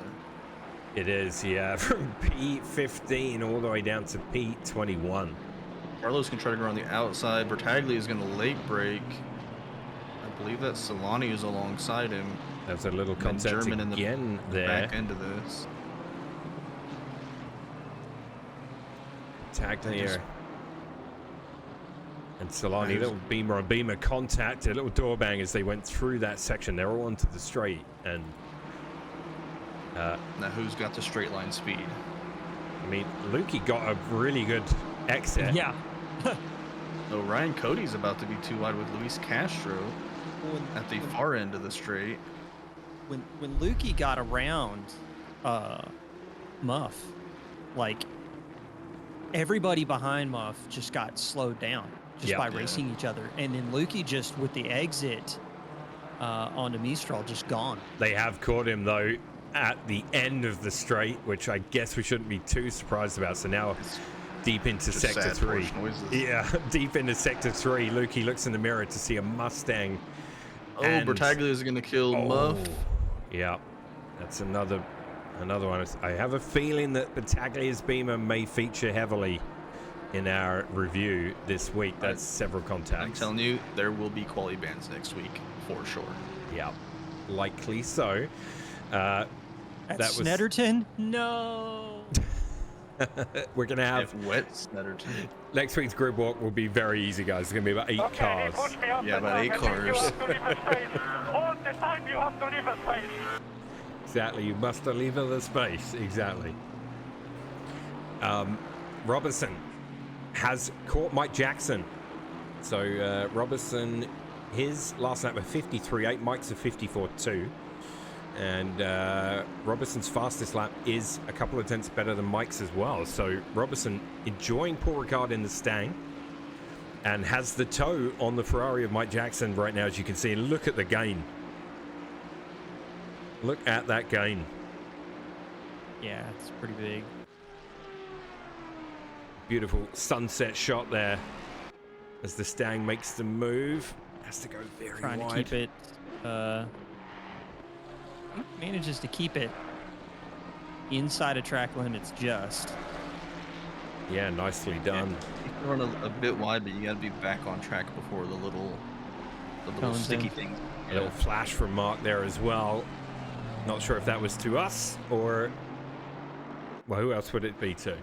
It is, yeah, from P15 all the way down to P21. Carlos can try to go around the outside. Bertaglia is going to late brake. I believe that Solani is alongside him. There's a little contact again there. Back end of this. Tagged here. And Solani, little beamer on beamer contact, a little door bang as they went through that section. They're all onto the straight. And now who's got the straight line speed? I mean, Lukey got a really good exit. Yeah. So Ryan Cody's about to be too wide with Luis Castro at the far end of the straight. When Lukey got around Muff, like everybody behind Muff just got slowed down just by racing each other, and then Lukey just with the exit onto Mistral just gone. They have caught him though at the end of the straight, which I guess we shouldn't be too surprised about. So now deep into sector 3. Yeah, deep into sector 3. Lukey looks in the mirror to see a Mustang. Oh, Bertaglia is going to kill Muff. Yeah, that's another one. I have a feeling that Bertaglia's Beamer may feature heavily in our review this week. That's several contacts. I'm telling you, there will be quality bands next week for sure. Yeah, likely so. At Snetterton? No. We're going to have wet Snetterton. Next week's grid walk will be very easy, guys. It's going to be about 8 cars. Yeah, about 8 cars. All the time you have to leave a space. Exactly, you must leave the space. Exactly. Robertson has caught Mike Jackson So Robertson, his last lap of 53.8, Mike's a 54.2. And Robertson's fastest lap is a couple of tenths better than Mike's as well. So Robertson enjoying Paul Ricard in the Stang and has the toe on the Ferrari of Mike Jackson right now, as you can see. And look at the gain. Look at that gain. Yeah, it's pretty big. Beautiful sunset shot there as the Stang makes the move. Has to go very Trying wide. to keep it. He manages to keep it inside of track limits just. Yeah, nicely done. You can run a bit wide, but you got to be back on track before the little Cones sticky in. things. A little flash from Mark there as well. Not sure if that was to us or, well, who else would it be to?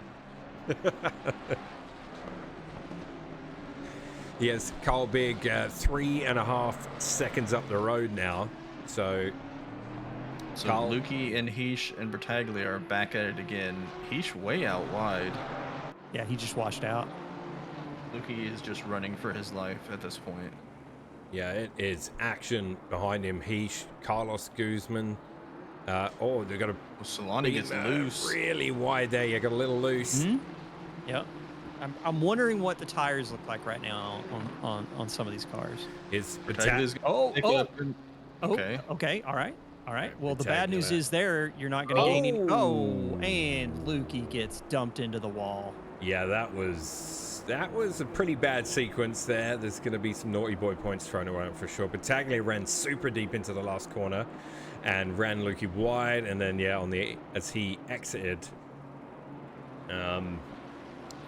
Yes, Carl Big, 3.5 seconds up the road now. So Carl, Lukey and Heesh and Bertaglia are back at it again. Heesh way out wide. Yeah, he just washed out. Lukey is just running for his life at this point. yeah, it is action behind him. Heesh, Carlos Guzman. Oh, they've got a Solani gets loose. really wide there. You got a little loose. Yep. I'm wondering what the tires look like right now on some of these cars. Is Bertaglia's Oh, pick oh. up and- okay. Okay. All right. Well, the Bertaglia. bad news is you're not going to gain any. Oh, and Lukey gets dumped into the wall. Yeah, that was a pretty bad sequence there. There's going to be some naughty boy points thrown around for sure. Bertaglia ran super deep into the last corner and ran Lukey wide, and then as he exited, he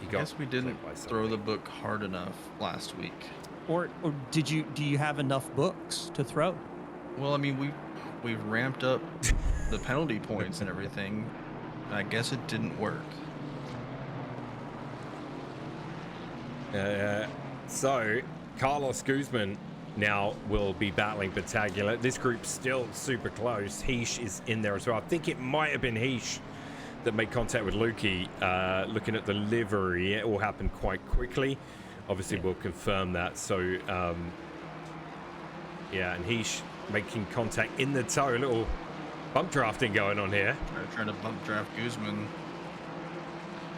I got guess we didn't clipped by throw the something. book hard enough last week. Or do you have enough books to throw? Well, I mean, we've ramped up the penalty points and everything. I guess it didn't work. So Carlos Guzman now will be battling Bertaglia. This group's still super close. Heesh is in there as well. I think it might have been Heesh that made contact with Lukey. Looking at the livery, it all happened quite quickly. Obviously, we'll confirm that. So, yeah, and Heesh making contact in the toe. A little bump drafting going on here. Trying to bump draft Guzman.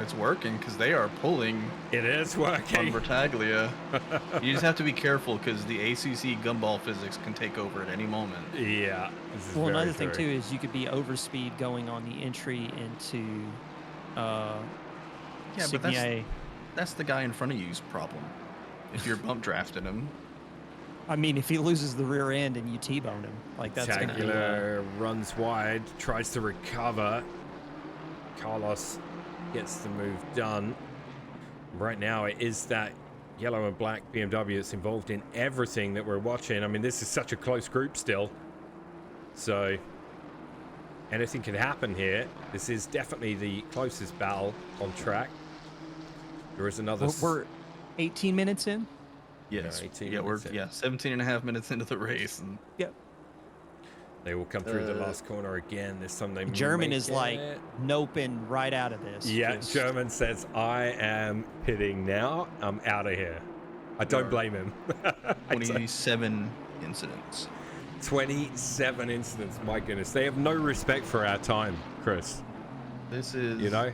It's working because they are pulling It is on working. Bertaglia. You just have to be careful because the ACC gumball physics can take over at any moment. Yeah. This is Well, very another thing true. too is you could be overspeed going on the entry into Yeah, but Signier. that's the guy in front of you's problem. If you're bump drafting him, I mean, if he loses the rear end and you T-bone him, like that's gonna be, Bertaglia runs wide, tries to recover. Carlos gets the move done. Right now, it is that yellow and black BMW that's involved in everything that we're watching. I mean, this is such a close group still. So anything can happen here. This is definitely the closest battle on track. There is another... We're 18 minutes in. yes, 18 yeah, we're minutes in. 17 and a half minutes into the race, and Yep. They will come through the last corner again. This time they German make is like it. noping right out of this. Yeah, Just- German says, I am pitting now. I'm out of here. I don't blame him. 27 incidents. 27 incidents, my goodness. They have no respect for our time, Chris. This is, You know?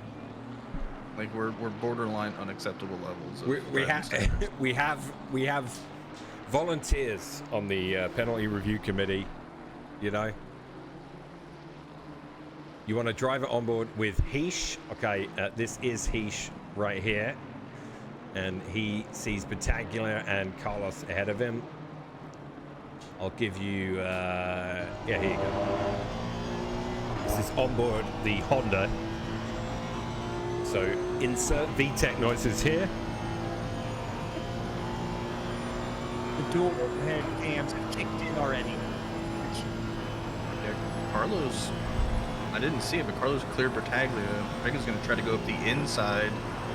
like we're borderline unacceptable levels. Of We driving we have volunteers on the penalty review committee, you know? You want to drive it on board with Heesh. Okay, this is Heesh right here. And he sees Bertaglia and Carlos ahead of him. I'll give you, yeah, here you go. This is on board the Honda. So insert VTEC noises here. The dual head cams have kicked in already. Yeah, Carlos, I didn't see it, but Carlos cleared Bertaglia. Bertaglia's going to try to go up the inside.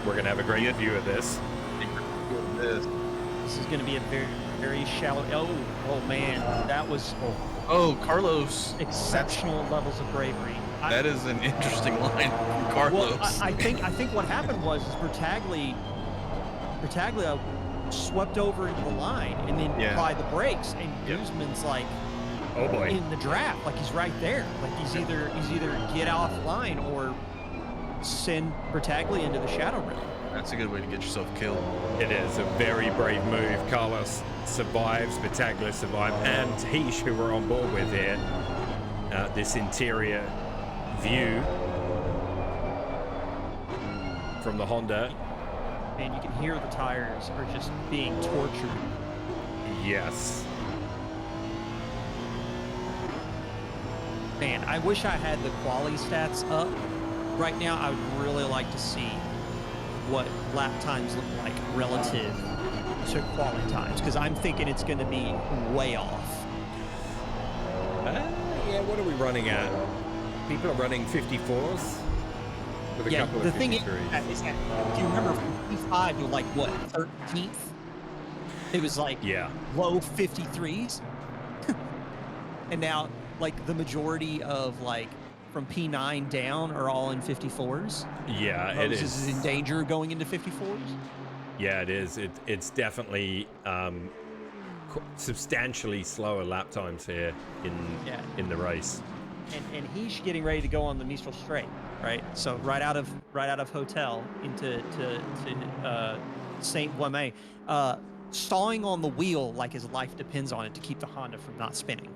We're going to have a great view of this. This. This is going to be a very, very shallow. Oh man, that was Oh, Carlos. exceptional levels of bravery. That is an interesting line from Carlos. Well, I think what happened was Bertaglia swept over into the line and then applied the brakes, and Guzman's like, oh boy, in the draft, like he's right there. Like he's either get offline or send Bertaglia into the shadow realm. That's a good way to get yourself killed. It is a very brave move. Carlos survives, Battaglia survived, and Heish, who we're on board with here. This interior view from the Honda. And you can hear the tires are just being tortured. Yes. Man, I wish I had the quality stats up. Right now, I would really like to see what lap times look like relative to quality times, because I'm thinking it's going to be way off. Yeah, what are we running at? People are running 54s? With a couple the of thing 53s. is that, do you remember 55, you're like, what, 13th? It was like low 53s. And now, like, the majority of, like, from P9 down are all in 54s. Yeah, it is. Is in danger going into 54s? Yeah, it is. It's definitely substantially slower lap times here in the race. And he's getting ready to go on the Mistral Straight, right? So right out of hotel into Saint Guamay, stalling on the wheel like his life depends on it to keep the Honda from not spinning.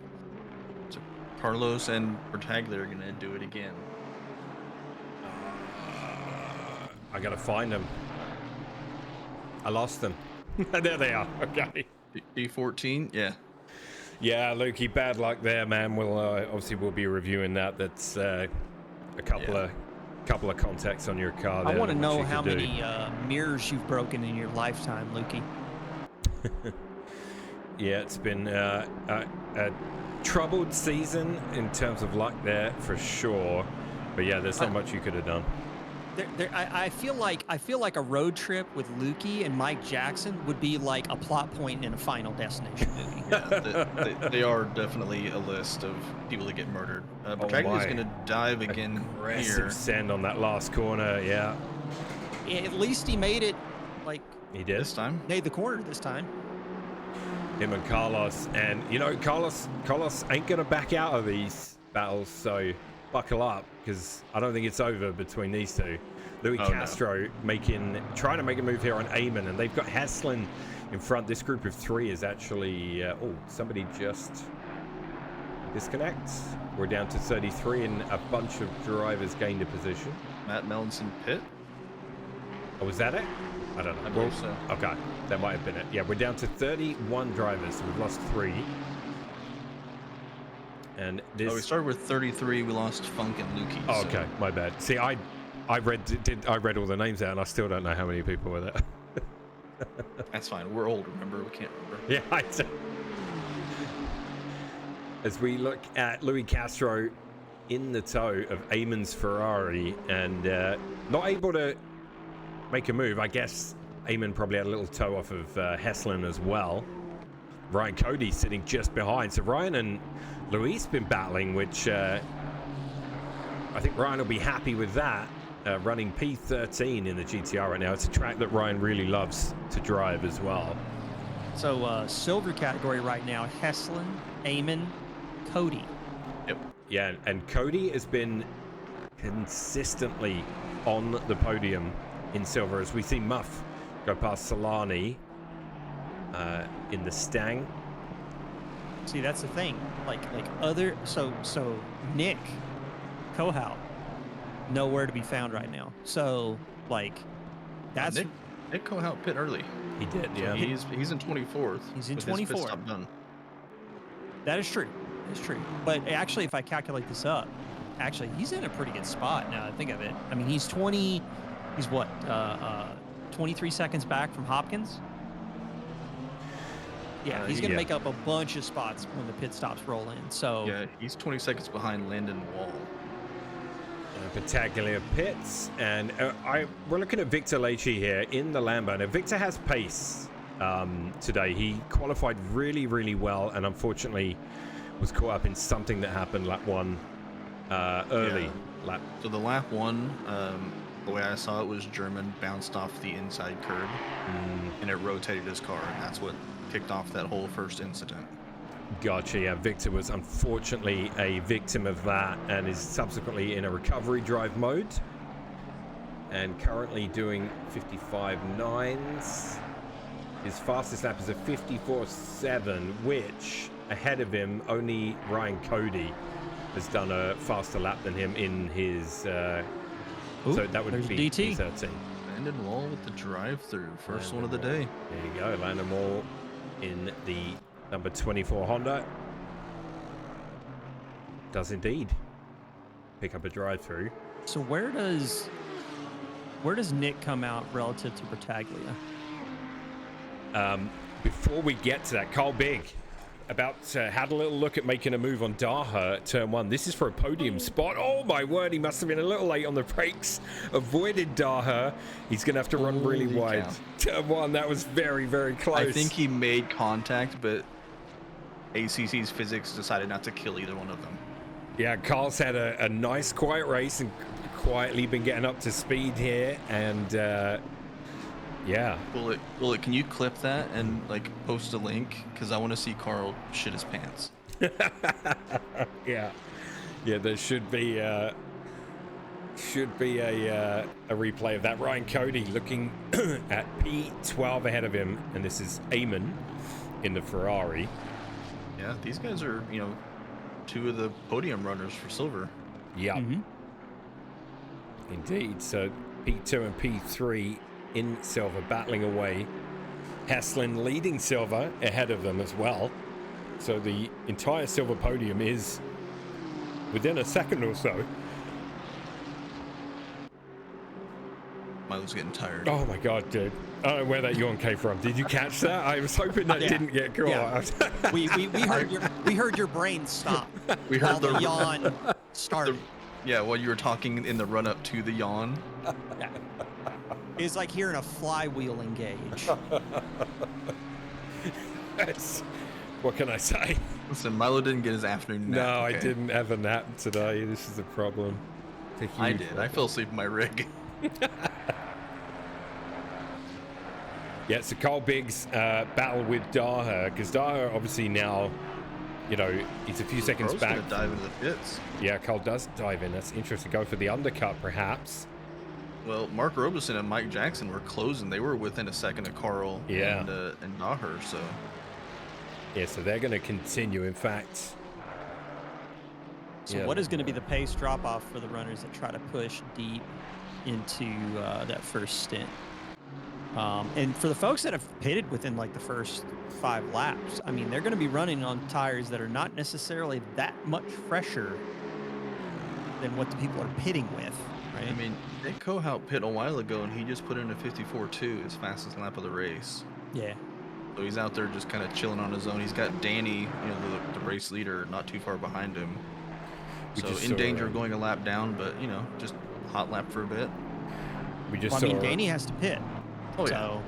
So Carlos and Bertaglia are gonna do it again. I gotta find them. I lost them. There they are. Okay. D14, yeah. Yeah, Lukey, bad luck there, man. We'll obviously we'll be reviewing that. That's a couple of contacts on your car. I want to know how many mirrors you've broken in your lifetime, Lukey. Yeah, it's been a troubled season in terms of luck there for sure. But yeah, there's not much you could have done. I feel like a road trip with Lukey and Mike Jackson would be like a plot point in a Final Destination movie. Yeah, they are definitely a list of people that get murdered. Bertaglia's going to dive again Aggressive here. send on that last corner, yeah. At least he made it, like, he did this time. Made the corner this time. Him and Carlos, and you know, Carlos ain't gonna back out of these battles, so buckle up, because I don't think it's over between these two. Louis Castro trying to make a move here on Eamon, and they've got Heslin in front. This group of three is actually somebody just disconnects. We're down to 33, and a bunch of drivers gained a position. Matt Mellinson pit. Oh, was that it? I don't know. I believe so. Okay, that might have been it. Yeah, we're down to 31 drivers, so we've lost 3. And this... we started with 33. We lost Funk and Lukey. Oh, okay, my bad. See, I read all the names out, and I still don't know how many people were there. That's fine. We're old, remember? We can't remember. Yeah, I do. As we look at Louis Castro in the tow of Eamon's Ferrari, and not able to make a move. I guess Eamon probably had a little toe off of Heslin as well. Ryan Cody sitting just behind. So Ryan and Luis been battling, which I think Ryan will be happy with that. Running P13 in the GTR right now. It's a track that Ryan really loves to drive as well. So silver category right now, Heslin, Eamon, Cody. Yep. Yeah, and Cody has been consistently on the podium in silver, as we see Muff go past Solani in the Stang. See, that's the thing. Like other so Nick Kohout, nowhere to be found right now. So like that's Nick Kohout pit early. He did, yeah. So he's in 24th. He's in with 24th. His pit stop done. That is true. That's true. But actually, if I calculate this up, actually he's in a pretty good spot now that I think of it. I mean, he's 20. He's what, 23 seconds back from Hopkins? Yeah, he's going to make up a bunch of spots when the pit stops roll in. So yeah, he's 20 seconds behind Landon Wall. Battaglia pits, and we're looking at Victor Leachy here in the Lambo. Now, Victor has pace today. He qualified really, really well, and unfortunately was caught up in something that happened lap 1 early. Yeah. So the lap 1, The way I saw it was German bounced off the inside curb, and it rotated his car, and that's what kicked off that whole first incident. Gotcha. Yeah, Victor was unfortunately a victim of that and is subsequently in a recovery drive mode and currently doing 55.9s. His fastest lap is a 54.7, which ahead of him only Ryan Cody has done a faster lap than him in his so that would be DT. 13. Landon Wall with the drive-through, first one of the day. There you go, Landon Wall in the number 24 Honda. Does indeed pick up a drive-through. So where does Nick come out relative to Battaglia? Before we get to that, Carl Big had a little look at making a move on Daha at turn 1. This is for a podium spot. Oh my word, he must have been a little late on the brakes. Avoided Daha. He's going to have to run really wide. Turn 1, that was very, very close. I think he made contact, but ACC's physics decided not to kill either one of them. Yeah, Carl's had a nice quiet race and quietly been getting up to speed here, and yeah. Bullet, can you clip that and like post a link? Because I want to see Carl shit his pants. Yeah, there should be a replay of that. Ryan Cody looking at P12 ahead of him, and this is Eamon in the Ferrari. Yeah, these guys are, two of the podium runners for silver. Yeah. Indeed. So P2 and P3 in silver battling away. Heslin leading silver ahead of them as well. So the entire silver podium is within a second or so. Milo's getting tired. Oh my god, dude. I don't know where that yawn came from. Did you catch that? I was hoping that didn't get caught. Yeah. we heard your brain stop. We heard the yawn start. While you were talking in the run up to the yawn. Yeah. It's like hearing a flywheel engage. What can I say? Listen, Milo didn't get his afternoon nap. No, okay? I didn't have a nap today. This is a problem. I did. I fell asleep in my rig. Yeah, so Carl Biggs battle with Daha, because Daha obviously now, he's a few seconds back. Gonna dive into the pits. Yeah, Carl does dive in. That's interesting. Go for the undercut, perhaps. Well, Mark Robeson and Mike Jackson were closing. They were within a second of Carl and Daher, so. Yeah, so they're going to continue. In fact. So what is going to be the pace drop-off for the runners that try to push deep into that first stint? And for the folks that have pitted within like the first 5 laps, I mean, they're going to be running on tires that are not necessarily that much fresher than what the people are pitting with, right? I mean, Nick Kohout pit a while ago, and he just put in a 54.2, his fastest lap of the race. Yeah. So he's out there just kind of chilling on his own. He's got Danny, the race leader, not too far behind him. So in danger of going a lap down, but, just hot lap for a bit. Danny has to pit. Oh, so,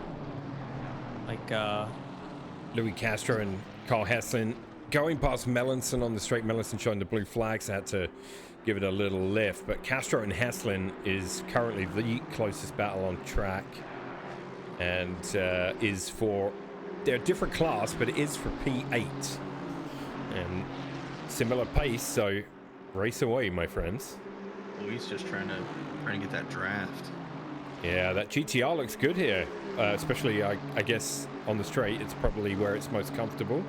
Louis Castro and Carl Heslin going past Melanson on the straight. Melanson showing the blue flags, had to give it a little lift. But Castro and Heslin is currently the closest battle on track, and is for they're a different class, but it is for P8 and similar pace. So race away, my friends. Louis just trying to get that draft. Yeah, that GTR looks good here, especially, I guess, on the straight. It's probably where it's most comfortable.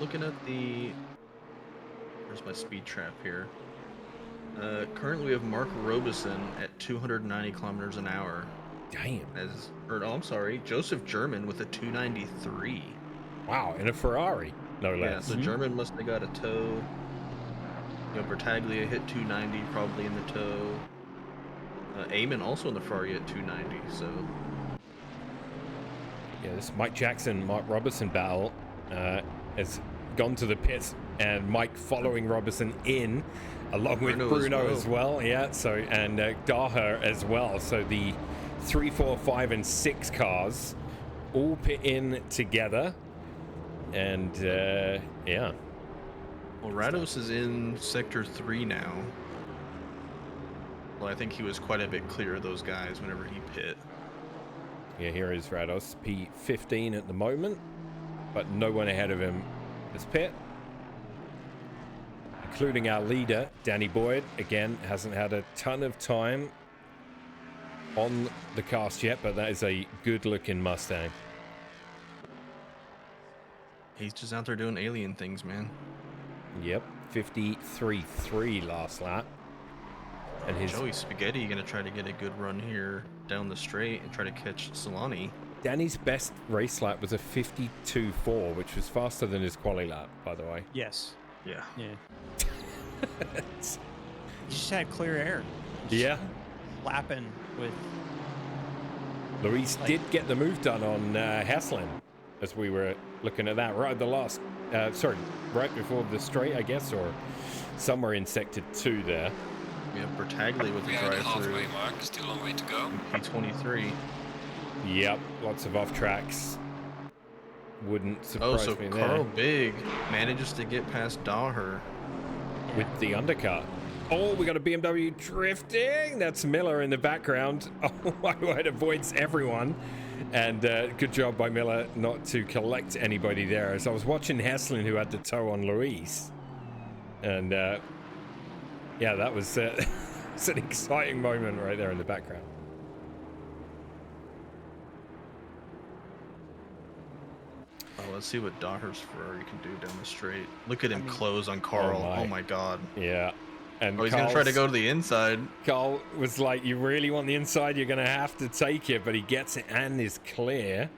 Looking at where's my speed trap here? Currently, we have Mark Robeson at 290 kilometers an hour. Damn. I'm sorry, Joseph German with a 293. Wow, in a Ferrari, no less. Yeah, so German must have got a tow. Bertaglia hit 290, probably in the tow. Eamon also in the Ferrari at 290, so. Yeah, this Mike Jackson, Mark Robertson battle has gone to the pits, and Mike following Robertson in, along with Bruno as well. Yeah, so, and Daher as well. So the 3, 4, 5, and 6 cars all pit in together, and yeah. Well, Rados is in Sector 3 now. Well, I think he was quite a bit clear of those guys whenever he pit. Yeah, here is Rados, P15 at the moment, but no one ahead of him this pit. Including our leader, Danny Boyd. Again, hasn't had a ton of time on the cast yet, but that is a good-looking Mustang. He's just out there doing alien things, man. Yep, 53.3 last lap. And his Joey Spaghetti gonna try to get a good run here down the straight and try to catch Solani. Danny's best race lap was a 52.4, which was faster than his quali lap, by the way. Yes. Yeah. Yeah. He just had clear air. Yeah. Lapping with. Luis did get the move done on Haslin as we were looking at that right at the last, right before the straight, I guess, or somewhere in sector 2 there. We have Bertagli with the drive-through. Mark, still a long way to go. P23. Yep, lots of off tracks. Wouldn't surprise me there. Carl Big manages to get past Daher with the undercut. Oh, we got a BMW drifting. That's Miller in the background. Oh, my word, avoids everyone. And good job by Miller not to collect anybody there. As I was watching Haslin, who had the toe on Luis. And yeah, that was it's an exciting moment right there in the background. Oh, let's see what Daher's Ferrari can do down the straight. Look at him close on Carl. Oh my god. Yeah. And he's going to try to go to the inside. Carl was like, you really want the inside? You're going to have to take it. But he gets it and is clear.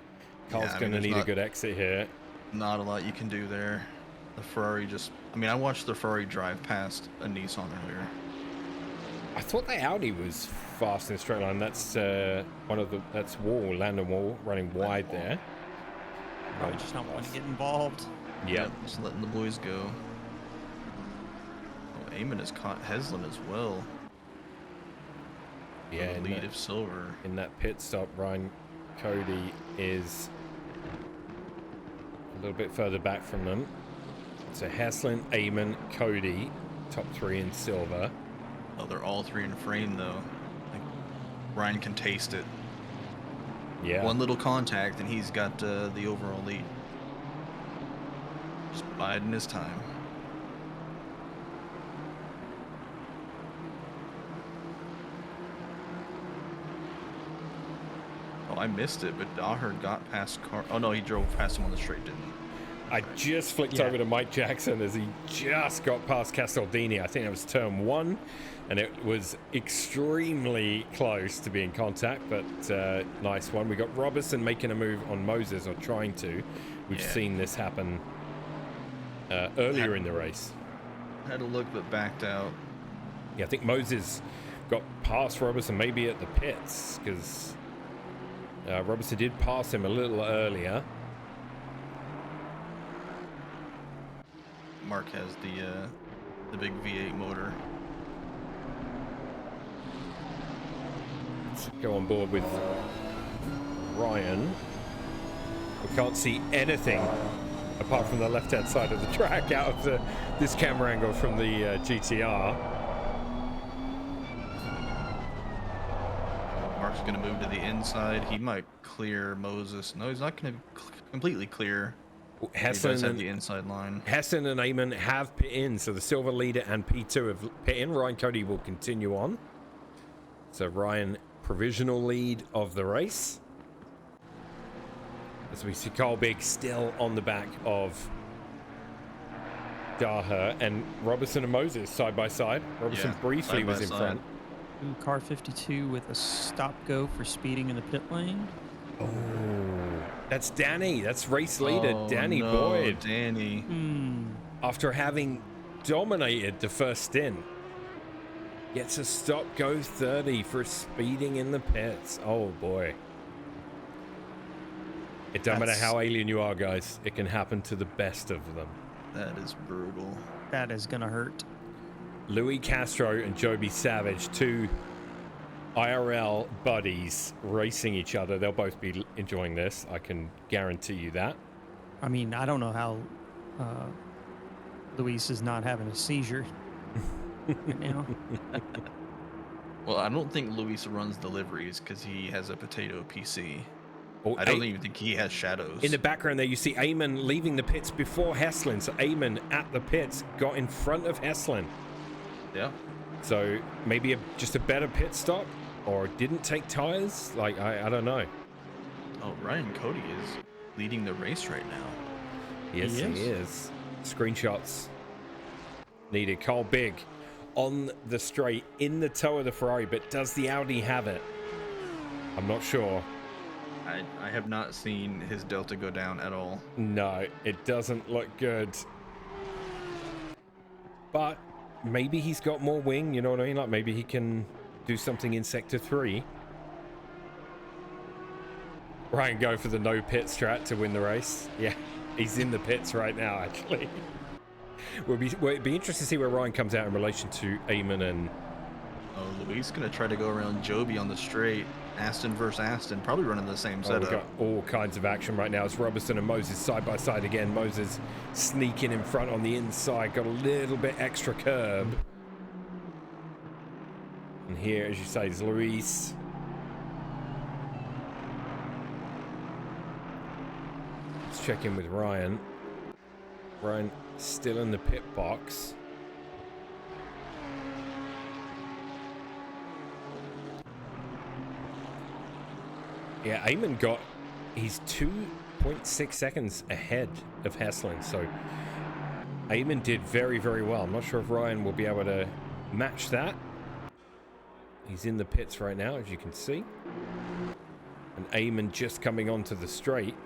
Carl's going to need a good exit here. Not a lot you can do there. The Ferrari just... I mean, I watched the Ferrari drive past a Nissan earlier. I thought the Audi was fast in the straight line. That's that's Wall, Landon Wall, running wide there. Probably just not wanting to get involved. Yep. Just letting the boys go. Oh, Eamon has caught Heslin as well. Yeah, the lead of silver. In that pit stop, Ryan Cody is a little bit further back from them. So Haslin, Eamon, Cody, top 3 in silver. Oh, they're all 3 in frame though. Like, Ryan can taste it. Yeah. One little contact and he's got the overall lead. Just biding his time. Oh, I missed it, but Daher got past Car. Oh no, he drove past him on the straight, didn't he? I just flicked over to Mike Jackson as he just got past Castaldini. I think that was turn 1, and it was extremely close to being contact, but nice one. We got Robertson making a move on Moses, or trying to. We've seen this happen earlier in the race. Had a look, but backed out. Yeah, I think Moses got past Robertson maybe at the pits, because Robertson did pass him a little earlier. Mark has the big V8 motor. Let's go on board with Ryan. We can't see anything apart from the left-hand side of the track out of this camera angle from the GTR. Mark's going to move to the inside. He might clear Moses. No, he's not going to completely clear. Hassan have the inside line. Hassan and Eamon have pit in, so the silver leader and P2 have pit in. Ryan Cody will continue on. So Ryan, provisional lead of the race. As we see Carl Big still on the back of Daher, and Robertson and Moses side by side. Robertson briefly was in front. Car 52 with a stop-go for speeding in the pit lane. Oh, that's Danny. That's race leader Danny Boyd. Danny. After having dominated the first stint, gets a stop-go 30 for speeding in the pits. Oh boy. It doesn't matter how alien you are, guys. It can happen to the best of them. That is brutal. That is gonna hurt. Louis Castro and Joby Savage, 2 IRL buddies racing each other. They'll both be enjoying this. I can guarantee you that. I mean, I don't know how Luis is not having a seizure right now. Well, I don't think Luis runs deliveries because he has a potato PC. Oh, I don't even think he has shadows. In the background there, you see Eamon leaving the pits before Heslin. So Eamon at the pits got in front of Heslin. Yeah. So maybe just a better pit stop, or didn't take tires. Like I don't know. Oh, Ryan Cody is leading the race right now. Yes, he is. Screenshots needed. Carl Big on the straight in the toe of the Ferrari, but does the Audi have it? I'm not sure. I have not seen his delta go down at all. No, it doesn't look good. But maybe he's got more wing, you know what I mean? Like maybe he can do something in Sector 3. Ryan go for the no pit strat to win the race. Yeah, he's in the pits right now, actually. It'd be interesting to see where Ryan comes out in relation to Eamon and... Oh, Luis going to try to go around Joby on the straight. Aston versus Aston, probably running the same setup. We've got all kinds of action right now. It's Robertson and Moses side by side again. Moses sneaking in front on the inside, got a little bit extra curb. And here, as you say, is Luis. Let's check in with Ryan. Ryan still in the pit box. Yeah, Eamon he's 2.6 seconds ahead of Heslin, so Eamon did very, very well. I'm not sure if Ryan will be able to match that. He's in the pits right now, as you can see. And Eamon just coming onto the straight.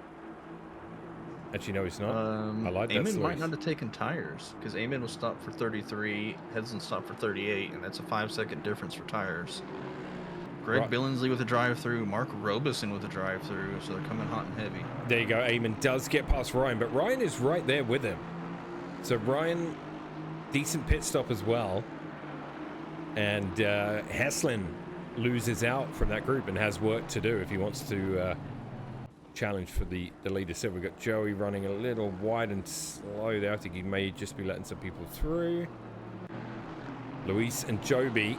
Actually, no, he's not. I like that. Eamon might not have taken tires, because Eamon was stopped for 33, Heslin stopped for 38, and that's a 5-second difference for tires. Greg Billingsley with a drive-through, Mark Robeson with a drive-through, so they're coming hot and heavy. There you go. Eamon does get past Ryan, but Ryan is right there with him. So Ryan, decent pit stop as well. And Heslin loses out from that group and has work to do if he wants to challenge for the leader. So we've got Joey running a little wide and slow there. I think he may just be letting some people through. Luis and Joby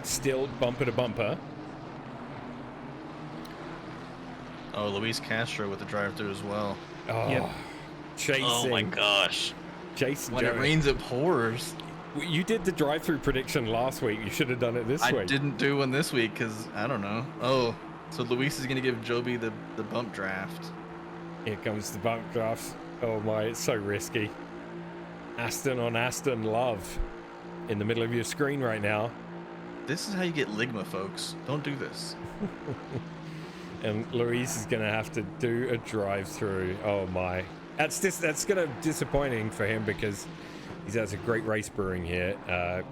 still bumper to bumper. Oh, Luis Castro with the drive-through as well. Oh, yep. Chasing. Oh my gosh. Chasing. When Joey. It rains, it pours. You did the drive-through prediction last week. You should have done it this week. I didn't do one this week because I don't know. Oh, so Luis is going to give Joby the bump draft. Here comes the bump draft. Oh my, it's so risky. Aston on Aston love in the middle of your screen right now. This is how you get Ligma, folks. Don't do this. And Luis is going to have to do a drive-through. Oh my. That's going to be disappointing for him because he has a great race brewing here.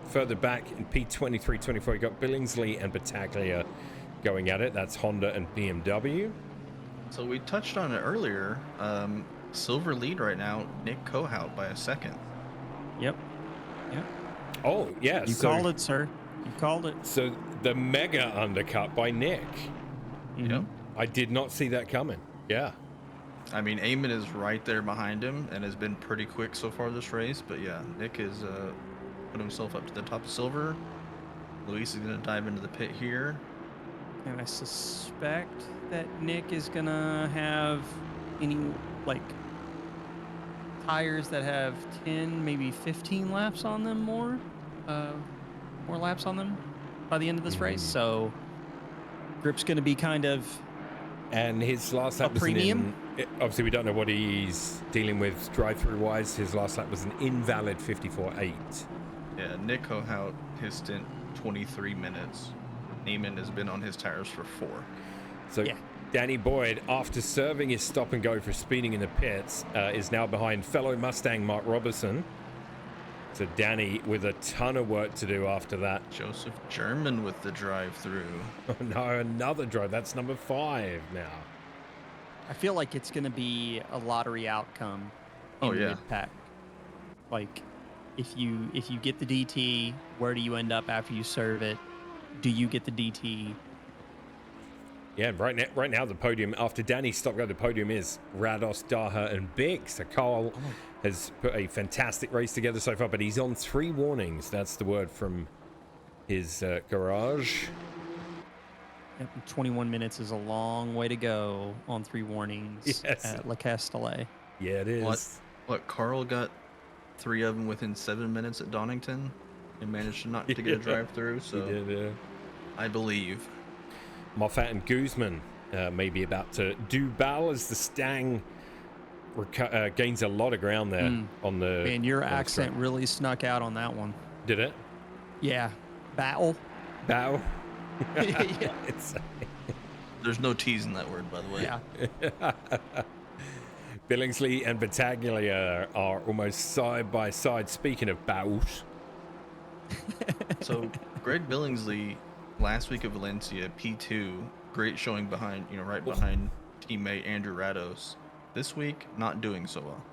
Further back in P23-24, you got Billingsley and Battaglia going at it. That's Honda and BMW. So we touched on it earlier. Silver lead right now, Nick Kohout by a second. Yep. Oh, yeah. You called it, sir. You called it. So the mega undercut by Nick. Mm-hmm. Yep. I did not see that coming. Yeah. I mean, Eamon is right there behind him and has been pretty quick so far this race. But yeah, Nick has put himself up to the top of silver. Luis is going to dive into the pit here. And I suspect that Nick is going to have any, like, tires that have 10, maybe 15 laps on them more laps on them by the end of this race. So grip's going to be kind of and his last lap was premium. Obviously, we don't know what he's dealing with drive-through wise. His last lap was an invalid 54.8. Yeah, Nick Kohout, his stint 23 minutes. Eamon has been on his tires for 4. So yeah. Danny Boyd, after serving his stop and go for speeding in the pits, is now behind fellow Mustang Mark Robertson. So Danny with a ton of work to do after that. Joseph German with the drive-through. Oh no, another drive. That's number 5 now. I feel like it's going to be a lottery outcome. Oh yeah. Mid-pack. Like, if you get the DT, where do you end up after you serve it? Do you get the DT? Yeah, right now the podium, after Danny stopped go, the podium is Rados, Daha, and Big. So Carl has put a fantastic race together so far, but he's on 3 warnings. That's the word from his garage. Yep, 21 minutes is a long way to go on 3 warnings at La Castellet. Yeah, it is. What? Carl got 3 of them within 7 minutes at Donington and managed to get a drive-through. So He did, yeah. I believe. Moffat and Guzman may be about to do battle as the Stang gains a lot of ground there on the. Man, your accent really snuck out on that one. Did it? Yeah. Battle. Battle. Yeah. There's no T's in that word, by the way. Yeah. Billingsley and Battaglia are almost side by side. Speaking of battles. So Greg Billingsley last week at Valencia, P2, great showing behind, right behind teammate Andrew Rados. This week, not doing so well.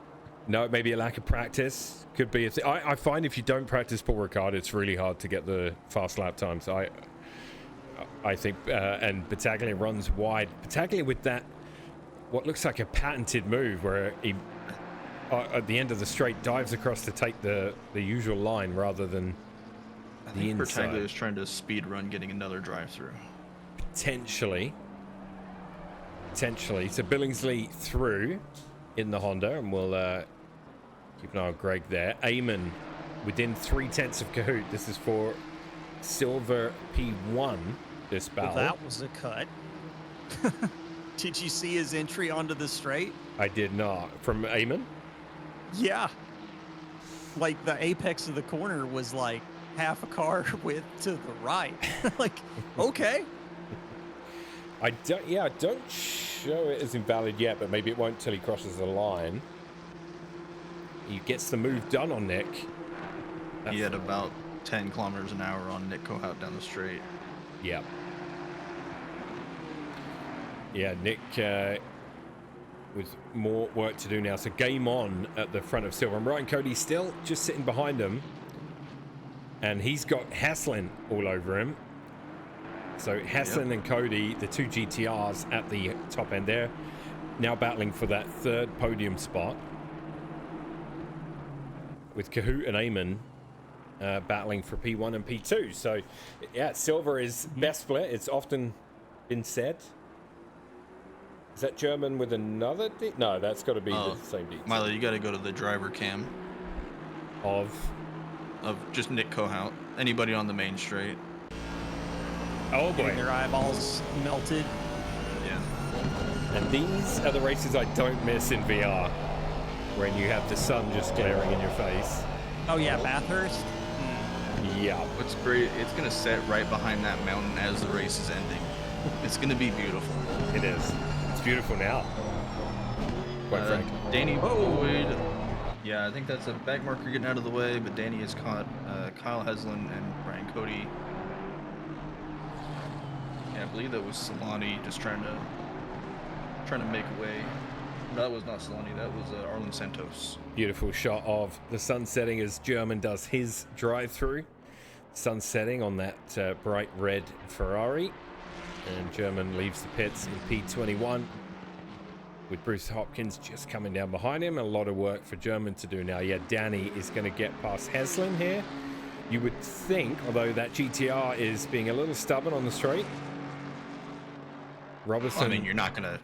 No, maybe a lack of practice. Could be. I find if you don't practice Paul Ricard, it's really hard to get the fast lap times. I think, and Battaglia runs wide. Battaglia with that, what looks like a patented move where he, at the end of the straight, dives across to take the usual line rather than the inside. Battaglia is trying to speed run getting another drive-through. Potentially. So Billingsley through in the Honda, and we'll keep an eye on Greg there. Eamon within 0.3 of Kahoot. This is for Silver P1, this battle. Well, that was a cut. Did you see his entry onto the straight? I did not. From Eamon? Yeah. Like, the apex of the corner was like half a car width to the right. Like, okay. I don't show it as invalid yet, but maybe it won't till he crosses the line. He gets the move done on Nick. He had about 10 kilometers an hour on Nick Kohout down the straight. Yeah. Yeah, Nick with more work to do now. So game on at the front of Silver. And Ryan Cody still just sitting behind him. And he's got Haslin all over him. So Haslin and Cody, the 2 GTRs at the top end there, now battling for that 3rd podium spot. With Kahoot and Eamon battling for P1 and P2. So, yeah, Silver is best split. It's often been said. Is that German with another D? No, that's got to be the same D. Milo, you got to go to the driver cam. Of just Nick Kohout. Anybody on the main straight. Oh boy. Their eyeballs melted. Yeah. And these are the races I don't miss in VR. When you have the sun just glaring in your face. Oh yeah, Bathurst? Yeah. What's great, it's going to set right behind that mountain as the race is ending. It's going to be beautiful. It is. It's beautiful now. Quite frankly. Danny Boyd. Yeah, I think that's a back marker getting out of the way, but Danny has caught Kyle Heslin and Brian Cody. Yeah, I believe that was Solani just trying to make a way. No, that was not Solani, that was Arlen Santos. Beautiful shot of the sun setting as German does his drive-through. Sun setting on that bright red Ferrari. And German leaves the pits in P21 with Bruce Hopkins just coming down behind him. A lot of work for German to do now. Yeah, Danny is going to get past Heslin here. You would think, although that GTR is being a little stubborn on the straight. Robertson. Well, I mean, you're not gonna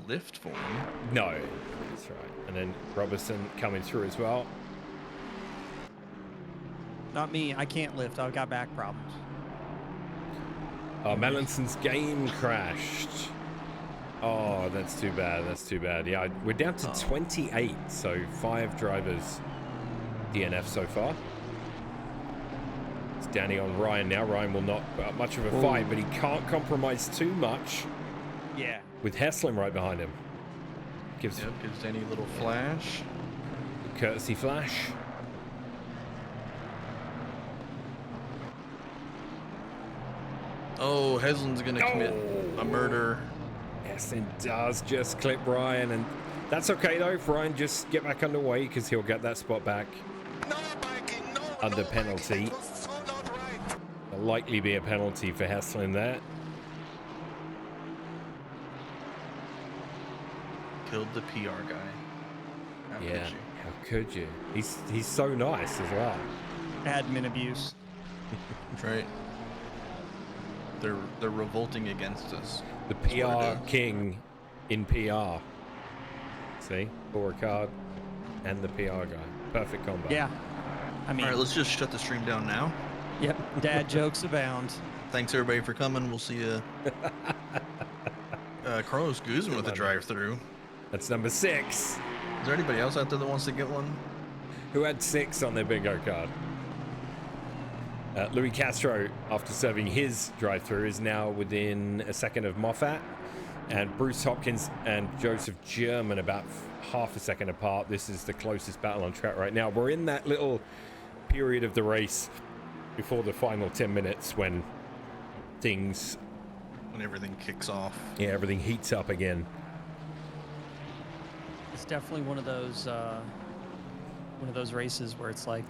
lift for him. No, that's right. And then Robertson coming through as well. Not me. I can't lift. I've got back problems. Oh, Melansson's game crashed. Oh, that's too bad. That's too bad. Yeah, we're down to 28, so 5 drivers DNF so far. It's Danny on Ryan now. Ryan will not put up much of a fight, but he can't compromise too much. Yeah. With Heslin right behind him. Gives Danny a little flash. Courtesy flash. Oh, Heslin's gonna commit a murder. Heslin does just clip Ryan, and that's okay though. If Ryan just get back underway, because he'll get that spot back under penalty. There'll likely be a penalty for Heslin there. Killed the PR guy. How could you? He's so nice as well. Admin abuse. That's right. They're revolting against us. The That's what it PR is. king in PR. See? Paul Ricard and the PR guy. Perfect combo. Yeah. I mean, All right, let's just shut the stream down now. yep. Dad jokes abound. Thanks everybody for coming. We'll see you. Carlos Guzman with the drive-through. That's number 6. Is there anybody else out there that wants to get one? Who had 6 on their bingo card? Louis Castro, after serving his drive-through, is now within a second of Moffat, and Bruce Hopkins and Joseph German about half a second apart. This is the closest battle on track right now. We're in that little period of the race before the final 10 minutes when things... When everything kicks off. Yeah, everything heats up again. It's definitely one of those races where it's like,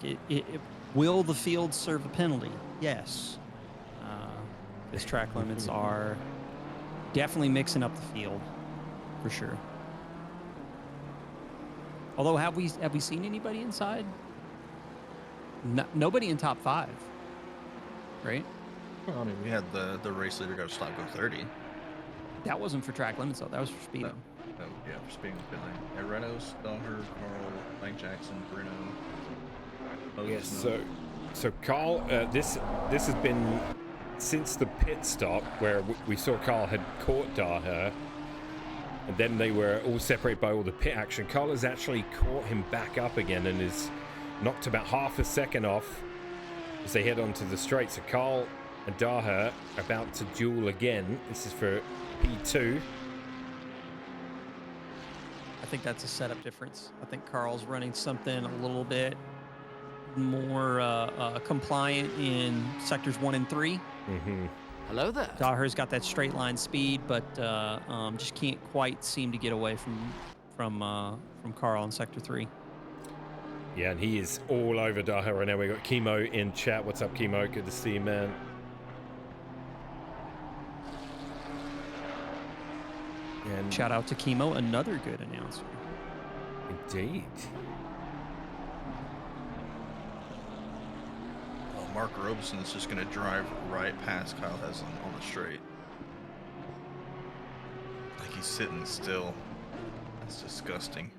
will the field serve a penalty? Yes. These track limits are definitely mixing up the field, for sure. Although, have we seen anybody inside? Nobody in top 5, right? Well, I mean, we had the race leader go stop go 30. That wasn't for track limits though. That was for speeding. Oh, yeah, for speeding with Billy. Yeah, Renault, Daher, Carl, Mike Jackson, Bruno. Yes, so Carl, this has been since the pit stop where we saw Carl had caught Daher, and then they were all separated by all the pit action. Carl has actually caught him back up again and is knocked about half a second off as they head onto the straight. So Carl and Daher about to duel again. This is for P2. I think that's a setup difference. I think Carl's running something a little bit more compliant in sectors 1 and 3. Mm-hmm. Hello there. Daher's got that straight line speed, but just can't quite seem to get away from Carl in sector 3. Yeah, and he is all over Daher right now. We got Chemo in chat. What's up, Chemo? Good to see you, man. And shout out to Chemo, another good announcer. Indeed. Oh, Mark Robeson is just going to drive right past Kyle Heslin on the straight. Like he's sitting still. That's disgusting.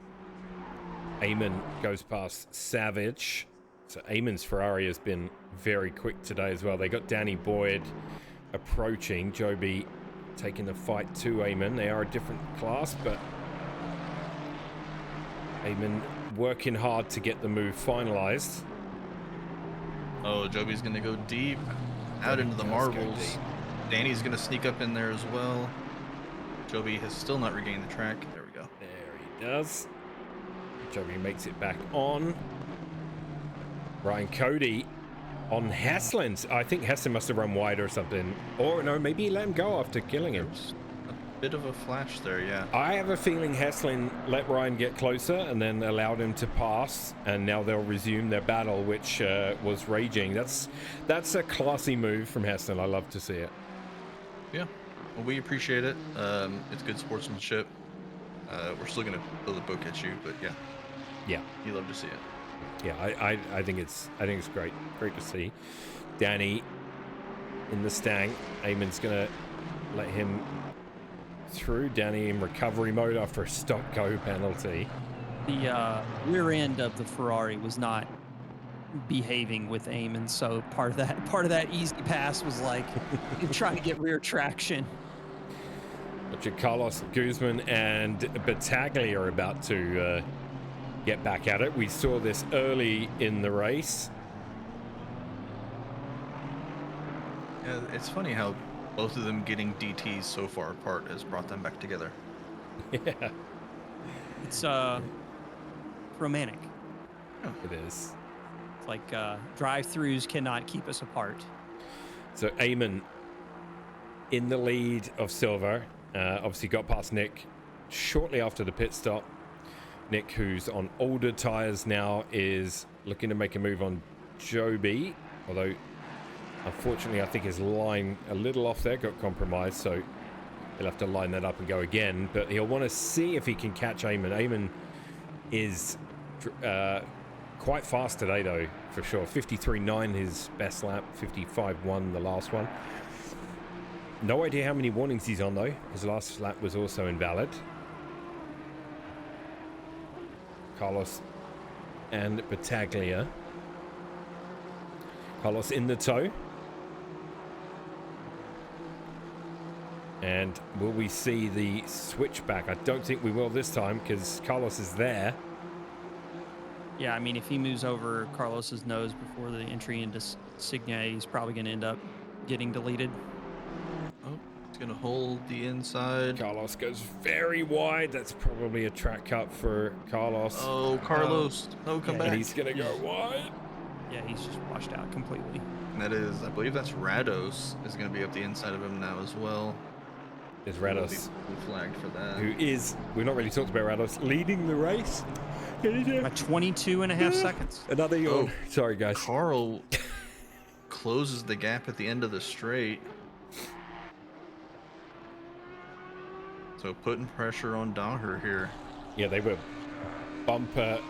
Eamon goes past Savage. So Eamon's Ferrari has been very quick today as well. They got Danny Boyd approaching. Joby taking the fight to Eamon. They are a different class, but Eamon working hard to get the move finalized. Oh, Joby's going to go deep out into the marbles. Danny's going to sneak up in there as well. Joby has still not regained the track. There we go. There he does. Joby makes it back on. Ryan Cody on Haslin. I think Haslin must have run wide or something. Or no, maybe he let him go after killing him. A bit of a flash there, yeah. I have a feeling Haslin let Ryan get closer and then allowed him to pass, and now they'll resume their battle, which was raging. That's a classy move from Haslin. I love to see it. Yeah, well, we appreciate it. It's good sportsmanship. We're still gonna build a book at you, but yeah. Yeah. You love to see it. Yeah, I think it's great to see. Danny in the Stang. Eamon's gonna let him through. Danny in recovery mode after a stop-go penalty. The rear end of the Ferrari was not behaving with Eamon, so part of that easy pass was like trying to get rear traction. But Carlos Guzman and Battaglia are about to get back at it. We saw this early in the race. Yeah, it's funny how both of them getting DTs so far apart has brought them back together. Yeah. It's romantic. Oh. It is. It's like drive-throughs cannot keep us apart. So Eamon in the lead of Silver. Obviously got past Nick shortly after the pit stop. Nick, who's on older tires now, is looking to make a move on Joby, although unfortunately I think his line a little off there, got compromised, so he'll have to line that up and go again, but he'll want to see if he can catch Eamon. Eamon is quite fast today though, for sure. 53.9 his best lap, 55.1 the last one. No idea how many warnings he's on though. His last lap was also invalid. Carlos and Battaglia. Carlos in the tow. And will we see the switchback? I don't think we will this time because Carlos is there. Yeah, I mean, if he moves over Carlos's nose before the entry into Signet, he's probably going to end up getting deleted. Oh, he's going to hold the inside. Carlos goes very wide. That's probably a track cut for Carlos. Oh, Carlos. No, come back. And he's going to go wide. Yeah, he's just washed out completely. And that is, I believe that's Rados is going to be up the inside of him now as well. Is Rados flagged for that? Who is, we've not really talked about Rados, leading the race. At 22 and a half seconds. Another yawn. Oh, sorry, guys. Carl closes the gap at the end of the straight. So putting pressure on Daher here. Yeah, they were bumper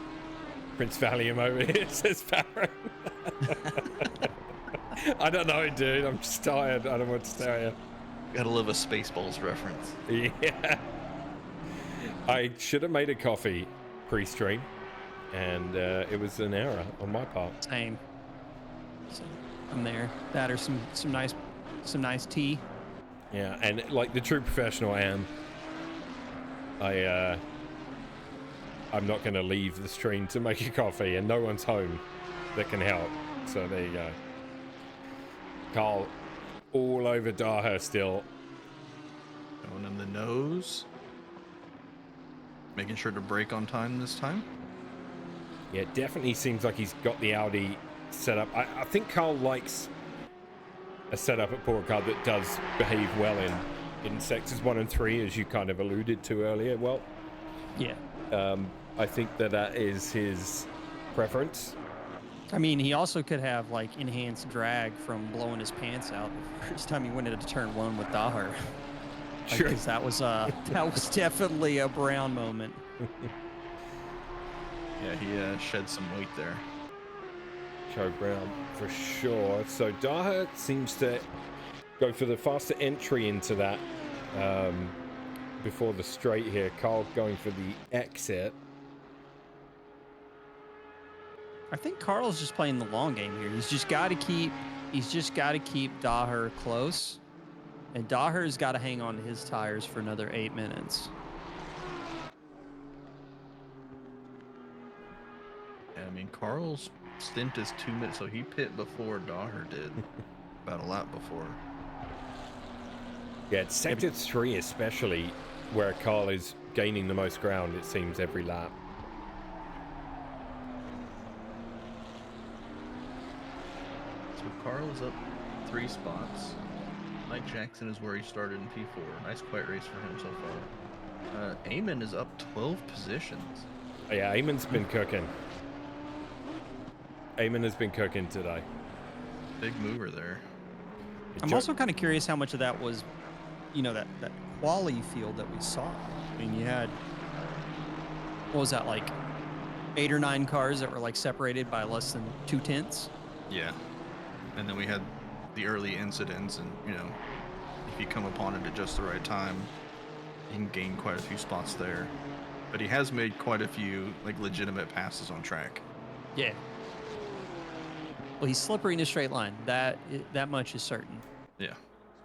Prince Valium over here, says Farron. I don't know, dude. I'm just tired. I don't want to tell you. Gotta love a Spaceballs reference. Yeah. I should have made a coffee pre-stream, and it was an error on my part. Same. So I'm there. That or some nice tea. Yeah, and like the true professional I am, I'm not going to leave the stream to make a coffee, and no one's home that can help. So there you go. Carl, all over Daher still. Going in the nose. Making sure to brake on time this time. Yeah, it definitely seems like he's got the Audi set up. I think Carl likes a setup at Ricard that does behave well in sectors 1 and 3, as you kind of alluded to earlier. Well, yeah. I think that is his preference. I mean, he also could have like enhanced drag from blowing his pants out the first time he went into turn 1 with Daher. Sure. Because that was definitely a Brown moment. Yeah, he shed some weight there. Joe Brown for sure. So Daher seems to go for the faster entry into that before the straight here. Carl going for the exit. I think Carl's just playing the long game here. He's just got to keep Daher close, and Daher's got to hang on to his tires for another 8 minutes. Yeah, I mean, Carl's stint is 2 minutes, so he pit before Daher did, about a lap before. Yeah, it's sector 3 especially, where Carl is gaining the most ground, it seems, every lap. So Carl is up 3 spots. Mike Jackson is where he started in P4. Nice quiet race for him so far. Eamon is up 12 positions. Oh, yeah, Eamon's been cooking. Eamon has been cooking today. Big mover there. I'm also kind of curious how much of that was, that quali field that we saw. I mean, you had, what was that, like 8 or 9 cars that were like separated by less than 2/10? Yeah. And then we had the early incidents, and if you come upon it at just the right time, you can gain quite a few spots there. But he has made quite a few like legitimate passes on track. Yeah. Well, he's slippery in a straight line. That much is certain. Yeah.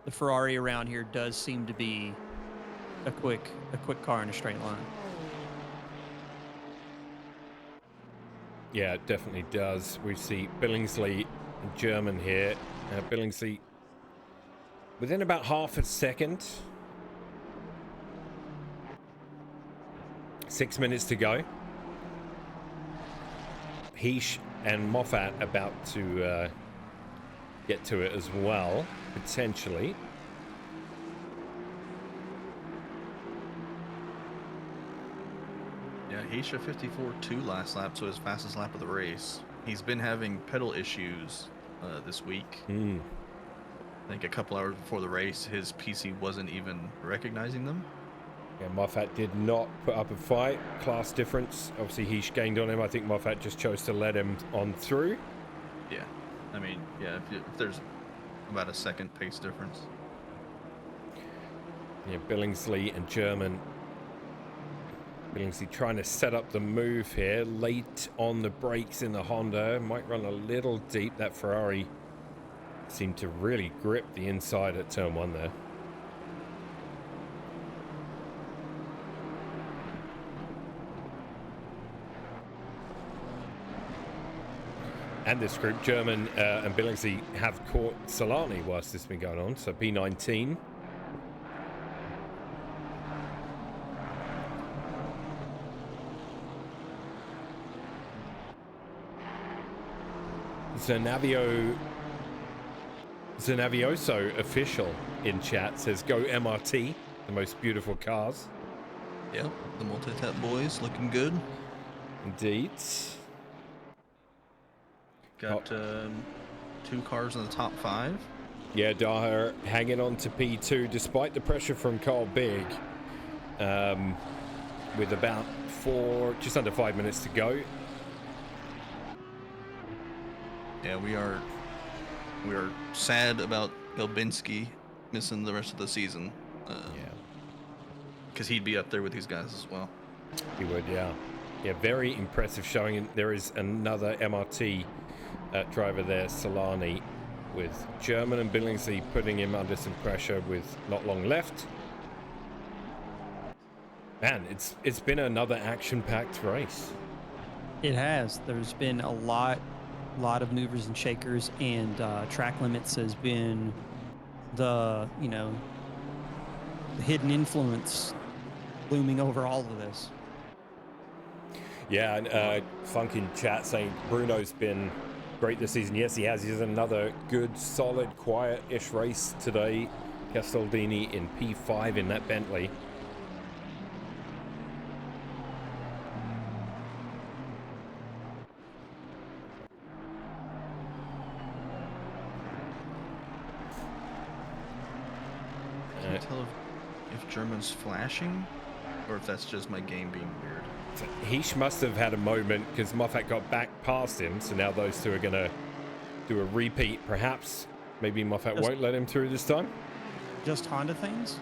The Ferrari around here does seem to be a quick car in a straight line. Yeah, it definitely does. We see Billingsley, German here. Billingsley within about half a second. 6 minutes to go. Heish and Moffat about to get to it as well, potentially. Yeah, Heisha 54.2 last lap, so his fastest lap of the race. He's been having pedal issues this week. I think a couple hours before the race, his PC wasn't even recognizing them. Yeah, Moffat did not put up a fight. Class difference. Obviously, Heish gained on him. I think Moffat just chose to let him on through. Yeah. I mean, yeah, if there's about a second pace difference. Yeah, Billingsley and German. Billingsley trying to set up the move here. Late on the brakes in the Honda. Might run a little deep. That Ferrari seemed to really grip the inside at turn 1 there. And this group, German and Billingsley, have caught Solani whilst this has been going on. So P19. Zanavioso official in chat says, "Go MRT, the most beautiful cars." Yep, the multi-tap boys looking good. Indeed. Got 2 cars in the top 5. Yeah, Daher hanging on to P2 despite the pressure from Carl Big, with about just under 5 minutes to go. Yeah, we are sad about Galbinski missing the rest of the season. Because he'd be up there with these guys as well. He would, yeah. Yeah, very impressive showing. And there is another MRT driver there, Solani, with German and Billingsley putting him under some pressure with not long left. Man, it's been another action-packed race. It has. There's been a lot of movers and shakers, and track limits has been the hidden influence looming over all of this. Yeah, and Funk in chat saying Bruno's been great this season. Yes, he has. He's another good, solid, quiet-ish race today. Castaldini in P5 in that Bentley. Can you tell if German's flashing, or if that's just my game being weird? Heesh must have had a moment because Moffat got back past him, so now those two are going to do a repeat. Perhaps, maybe Moffat won't let him through this time. Just Honda things?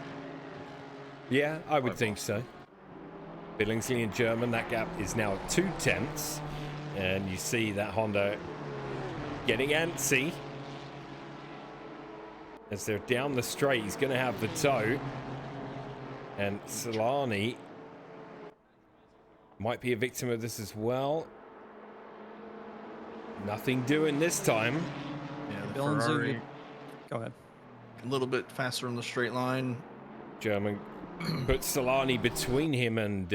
Yeah, I would think so. Billingsley and German, that gap is now 2/10, and you see that Honda getting antsy as they're down the straight. He's going to have the toe, and Solani might be a victim of this as well. Nothing doing this time. Yeah, the Ferrari. Go ahead. A little bit faster on the straight line. German puts Solani between him and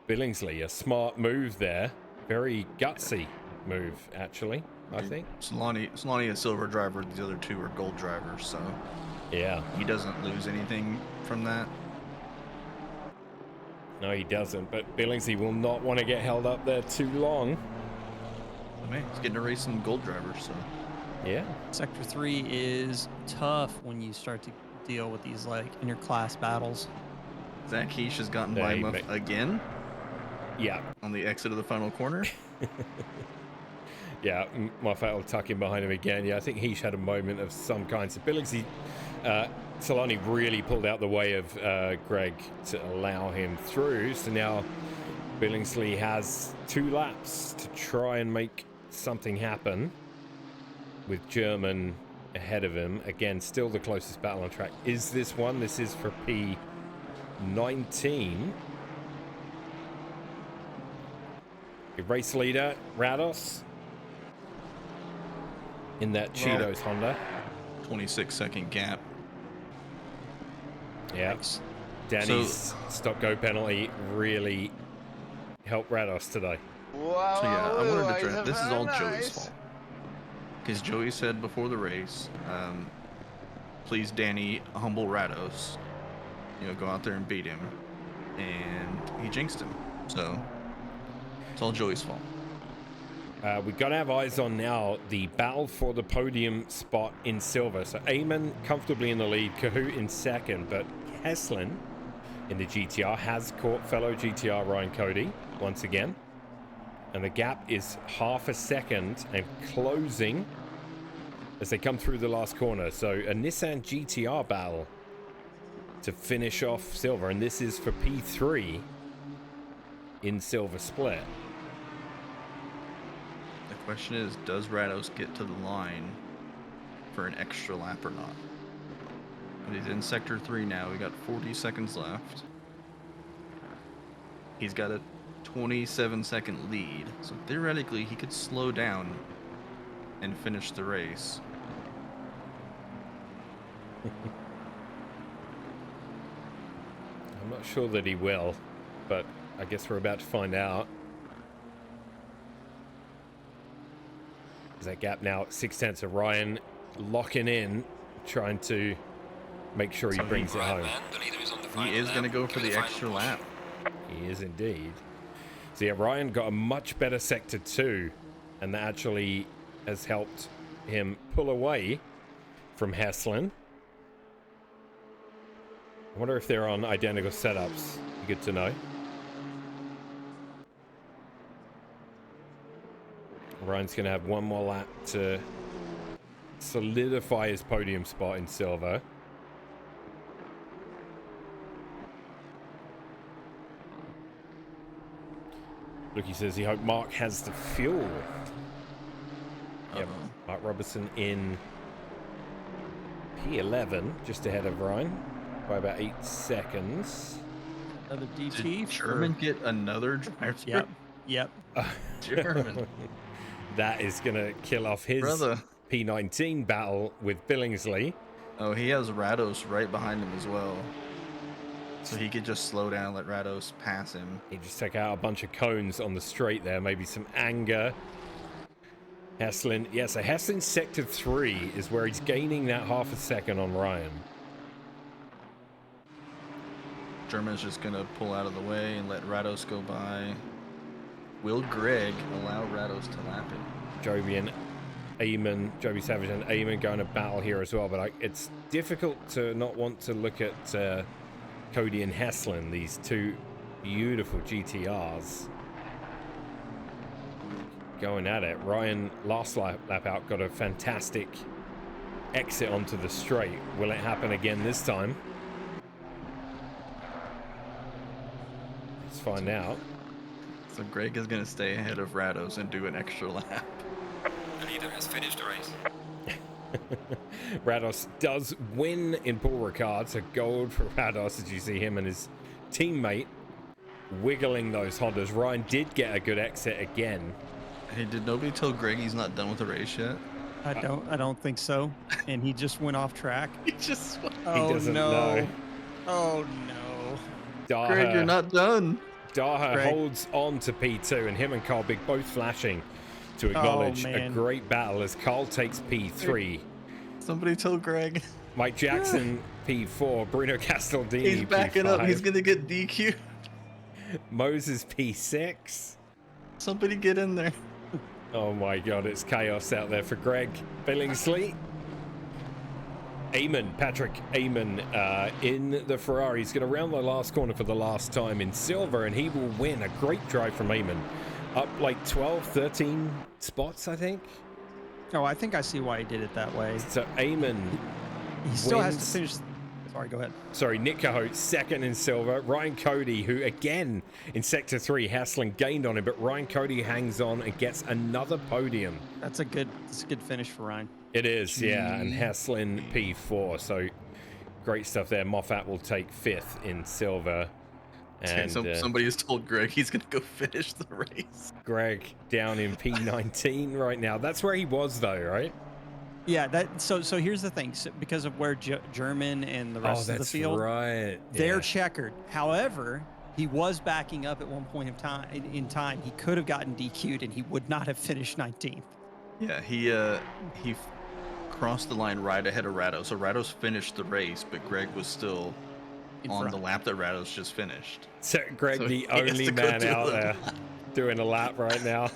Billingsley. A smart move there. Very gutsy move, actually, I think. Solani is silver driver. The other two are gold drivers, so yeah, he doesn't lose anything from that. No, he doesn't, but Billingsley will not want to get held up there too long. I mean, he's getting to race some gold drivers, so. Yeah. Sector 3 is tough when you start to deal with these, inter-class battles. Zach Heesh has gotten by Muff again? Yeah. On the exit of the final corner? Yeah, Moffat will tuck him behind him again. Yeah, I think Heesh had a moment of some kind. So Billingsley, Solani really pulled out the way of Greg to allow him through. So now Billingsley has 2 laps to try and make something happen with German ahead of him. Again, still the closest battle on track. Is this one? This is for P19. Your race leader, Rados, in that Cheetos Honda. 26-second gap. Yeah. Danny's stop-go penalty really helped Rados today. Wow, so yeah, I wanted to address, this is all Joey's fault. Because Joey said before the race, please, Danny, humble Rados. Go out there and beat him. And he jinxed him. So it's all Joey's fault. We've got to have eyes on now the battle for the podium spot in silver. So Eamon comfortably in the lead, Kahoot in second, but Heslin in the GTR has caught fellow GTR Ryan Cody once again. And the gap is half a second and closing as they come through the last corner. So a Nissan GTR battle to finish off Silver, and this is for P3 in Silver Split. The question is, does Rados get to the line for an extra lap or not? But he's in Sector 3 now. We got 40 seconds left. He's got a 27-second lead, so theoretically he could slow down and finish the race. I'm not sure that he will, but I guess we're about to find out. Is that gap now at 6/10 of Ryan locking in, trying to make sure he brings it home. He is going to go for the extra lap. He is indeed. So yeah, Ryan got a much better Sector 2, and that actually has helped him pull away from Heslin. I wonder if they're on identical setups. Be good to know. Ryan's going to have one more lap to solidify his podium spot in Silver. Lucky says he hoped Mark has the fuel. Yep, Mark Robertson in P11, just ahead of Ryan by about 8 seconds. Another DT. Did German get another drive? Yep. German. That is going to kill off his P19 battle with Billingsley. Oh, he has Rados right behind him as well. So he could just slow down, let Rados pass him. He just took out a bunch of cones on the straight there, maybe some anger. Heslin, yeah, so Heslin's Sector 3 is where he's gaining that half a second on Ryan. German's just going to pull out of the way and let Rados go by. Will Greg allow Rados to lap him? Joby and Eamon, Joby Savage and Eamon going to battle here as well, but it's difficult to not want to look at Cody and Heslin, these two beautiful GTRs. Going at it. Ryan, last lap out, got a fantastic exit onto the straight. Will it happen again this time? Let's find out. So Greg is going to stay ahead of Rados and do an extra lap. The leader has finished the race. Rados does win in Paul Ricard, so gold for Rados as you see him and his teammate wiggling those Hondas. Ryan did get a good exit again. Hey, did nobody tell Greg he's not done with the race yet? I don't think so. And he just went off track. He just... Oh, he doesn't no. know. Oh, no. Daha, Greg, you're not done. Daha holds on to P2, and him and Carl Big both flashing to acknowledge a great battle as Carl takes P3. Somebody tell Greg. Mike Jackson, P4. Bruno Castaldini, He's backing P5. up. He's going to get DQ. Moses, P6. Somebody get in there. Oh my god, it's chaos out there for Greg Billingsley. Patrick Eamon in the Ferrari. He's going to round the last corner for the last time in Silver, and he will win. A great drive from Eamon. Up like 12, 13 spots, I think. Oh, I think I see why he did it that way. So Eamon He still has to finish. Sorry, go ahead. Sorry, Nick Cahote, second in Silver. Ryan Cody, who again in Sector 3, Haslin gained on him, but Ryan Cody hangs on and gets another podium. That's a good finish for Ryan. It is, yeah, and Haslin P4, so great stuff there. Moffat will take 5th in Silver. And somebody has told Greg he's going to go finish the race. Greg down in P19 right now. That's where he was, though, right? Yeah. So here's the thing. So because of where German and the rest of the field, right. They're checkered. However, he was backing up at one point in time. He could have gotten DQ'd, and he would not have finished 19th. Yeah, he crossed the line right ahead of Rados. So Rados finished the race, but Greg was still on the lap that Rados just finished. So Greg, so the only man out there doing a lap right now.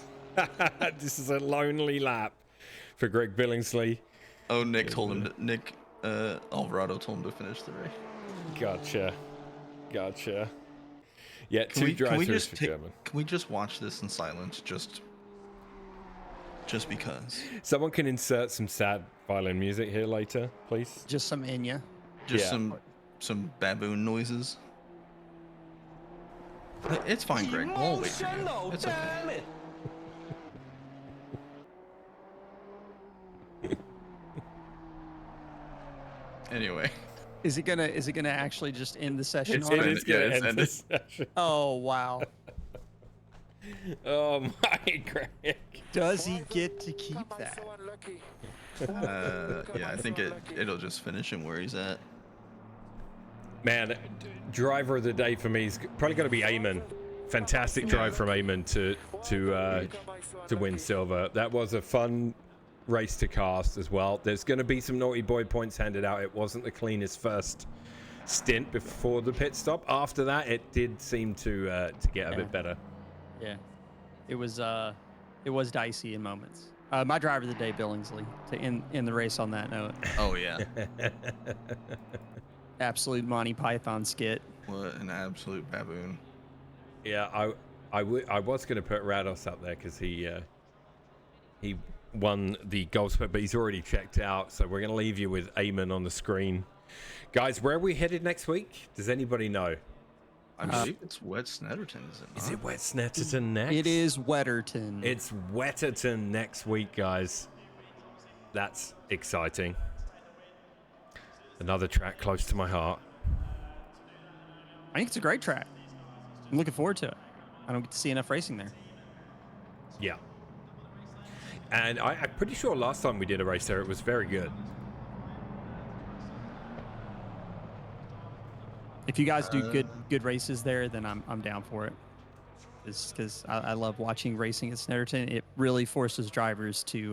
This is a lonely lap for Greg Billingsley. Oh, Nick told him Nick Alvarado told him to finish the race. Gotcha. Yeah, two drive-throughs for German. Can we just watch this in silence, just because? Someone can insert some sad violin music here later, please. Just some Enya. Just some some baboon noises. It's fine, Greg. We'll wait for you. It's okay. Anyway. Is it gonna actually just end the session? It is gonna end the session. Oh wow. Oh my Greg. Does he get to keep that? Yeah, I think it'll just finish him where he's at. Man, driver of the day for me is probably going to be Eamon. Fantastic drive from Eamon to win silver. That was a fun race to cast as well. There's going to be some naughty boy points handed out. It wasn't the cleanest first stint before the pit stop. After that, it did seem to get a bit better. Yeah, it was dicey in moments. My driver of the day, Billingsley, to end the race on that note. Oh yeah. Absolute Monty Python skit. What an absolute baboon. Yeah, I was going to put Rados up there because he won the gold split, but he's already checked out. So we're going to leave you with Eamon on the screen. Guys, where are we headed next week? Does anybody know? I believe it's Wet Snetterton, is it not? Is it Wet Snetterton next? It is Wetterton. It's Wetterton next week, guys. That's exciting. Another track close to my heart. I think it's a great track. I'm looking forward to it. I don't get to see enough racing there. Yeah. And I'm pretty sure last time we did a race there, it was very good. If you guys do good races there, then I'm down for it. Because I love watching racing at Snetterton. It really forces drivers to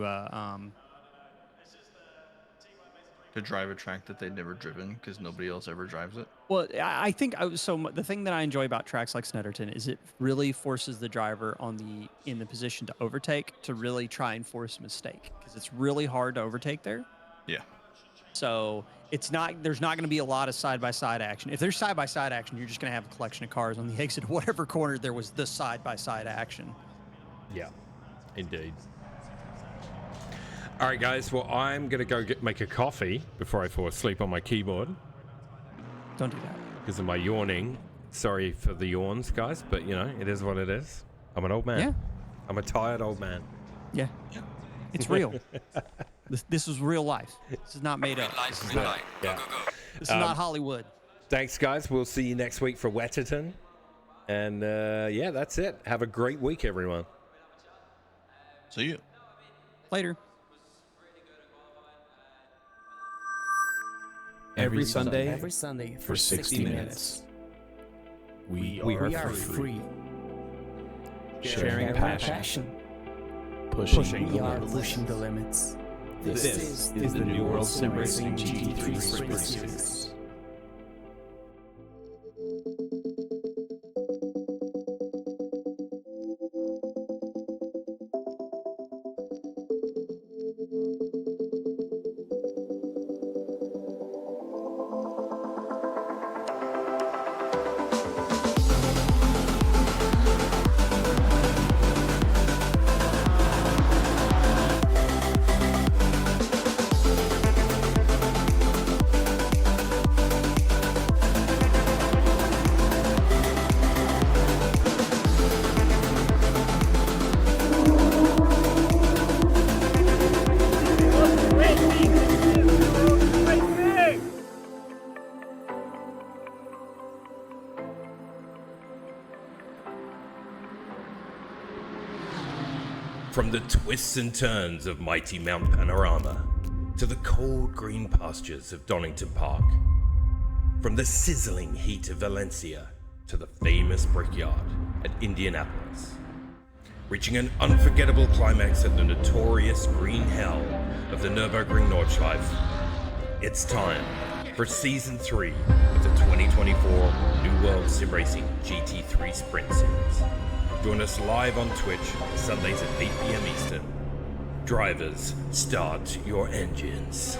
drive a track that they've never driven because nobody else ever drives it. Well, I think the thing that I enjoy about tracks like Snetterton is it really forces the driver in the position to overtake to really try and force a mistake because it's really hard to overtake there. Yeah. So there's not going to be a lot of side-by-side action. If there's side-by-side action, you're just going to have a collection of cars on the exit of whatever corner there was the side-by-side action. Yeah, indeed. All right, guys. Well, I'm going to go make a coffee before I fall asleep on my keyboard. Don't do that. Because of my yawning. Sorry for the yawns, guys, but, it is what it is. I'm an old man. Yeah. I'm a tired old man. Yeah. It's real. This is real life. This is not made up. This is not Hollywood. Thanks, guys. We'll see you next week for Wetterton. And, that's it. Have a great week, everyone. See you. Later. Every Sunday for 60 minutes. We are free. Sharing passion. Pushing Pushing the limits. This is the New World Sim Racing GT3 Sprint Series. From the twists and turns of mighty Mount Panorama to the cold green pastures of Donington Park, from the sizzling heat of Valencia to the famous Brickyard at Indianapolis, reaching an unforgettable climax at the notorious green hell of the Nürburgring Nordschleife, it's time for Season 3 of the 2024 New World Sim Racing GT3 Sprint Series. Join us live on Twitch Sundays at 8 p.m. Eastern. Drivers, start your engines.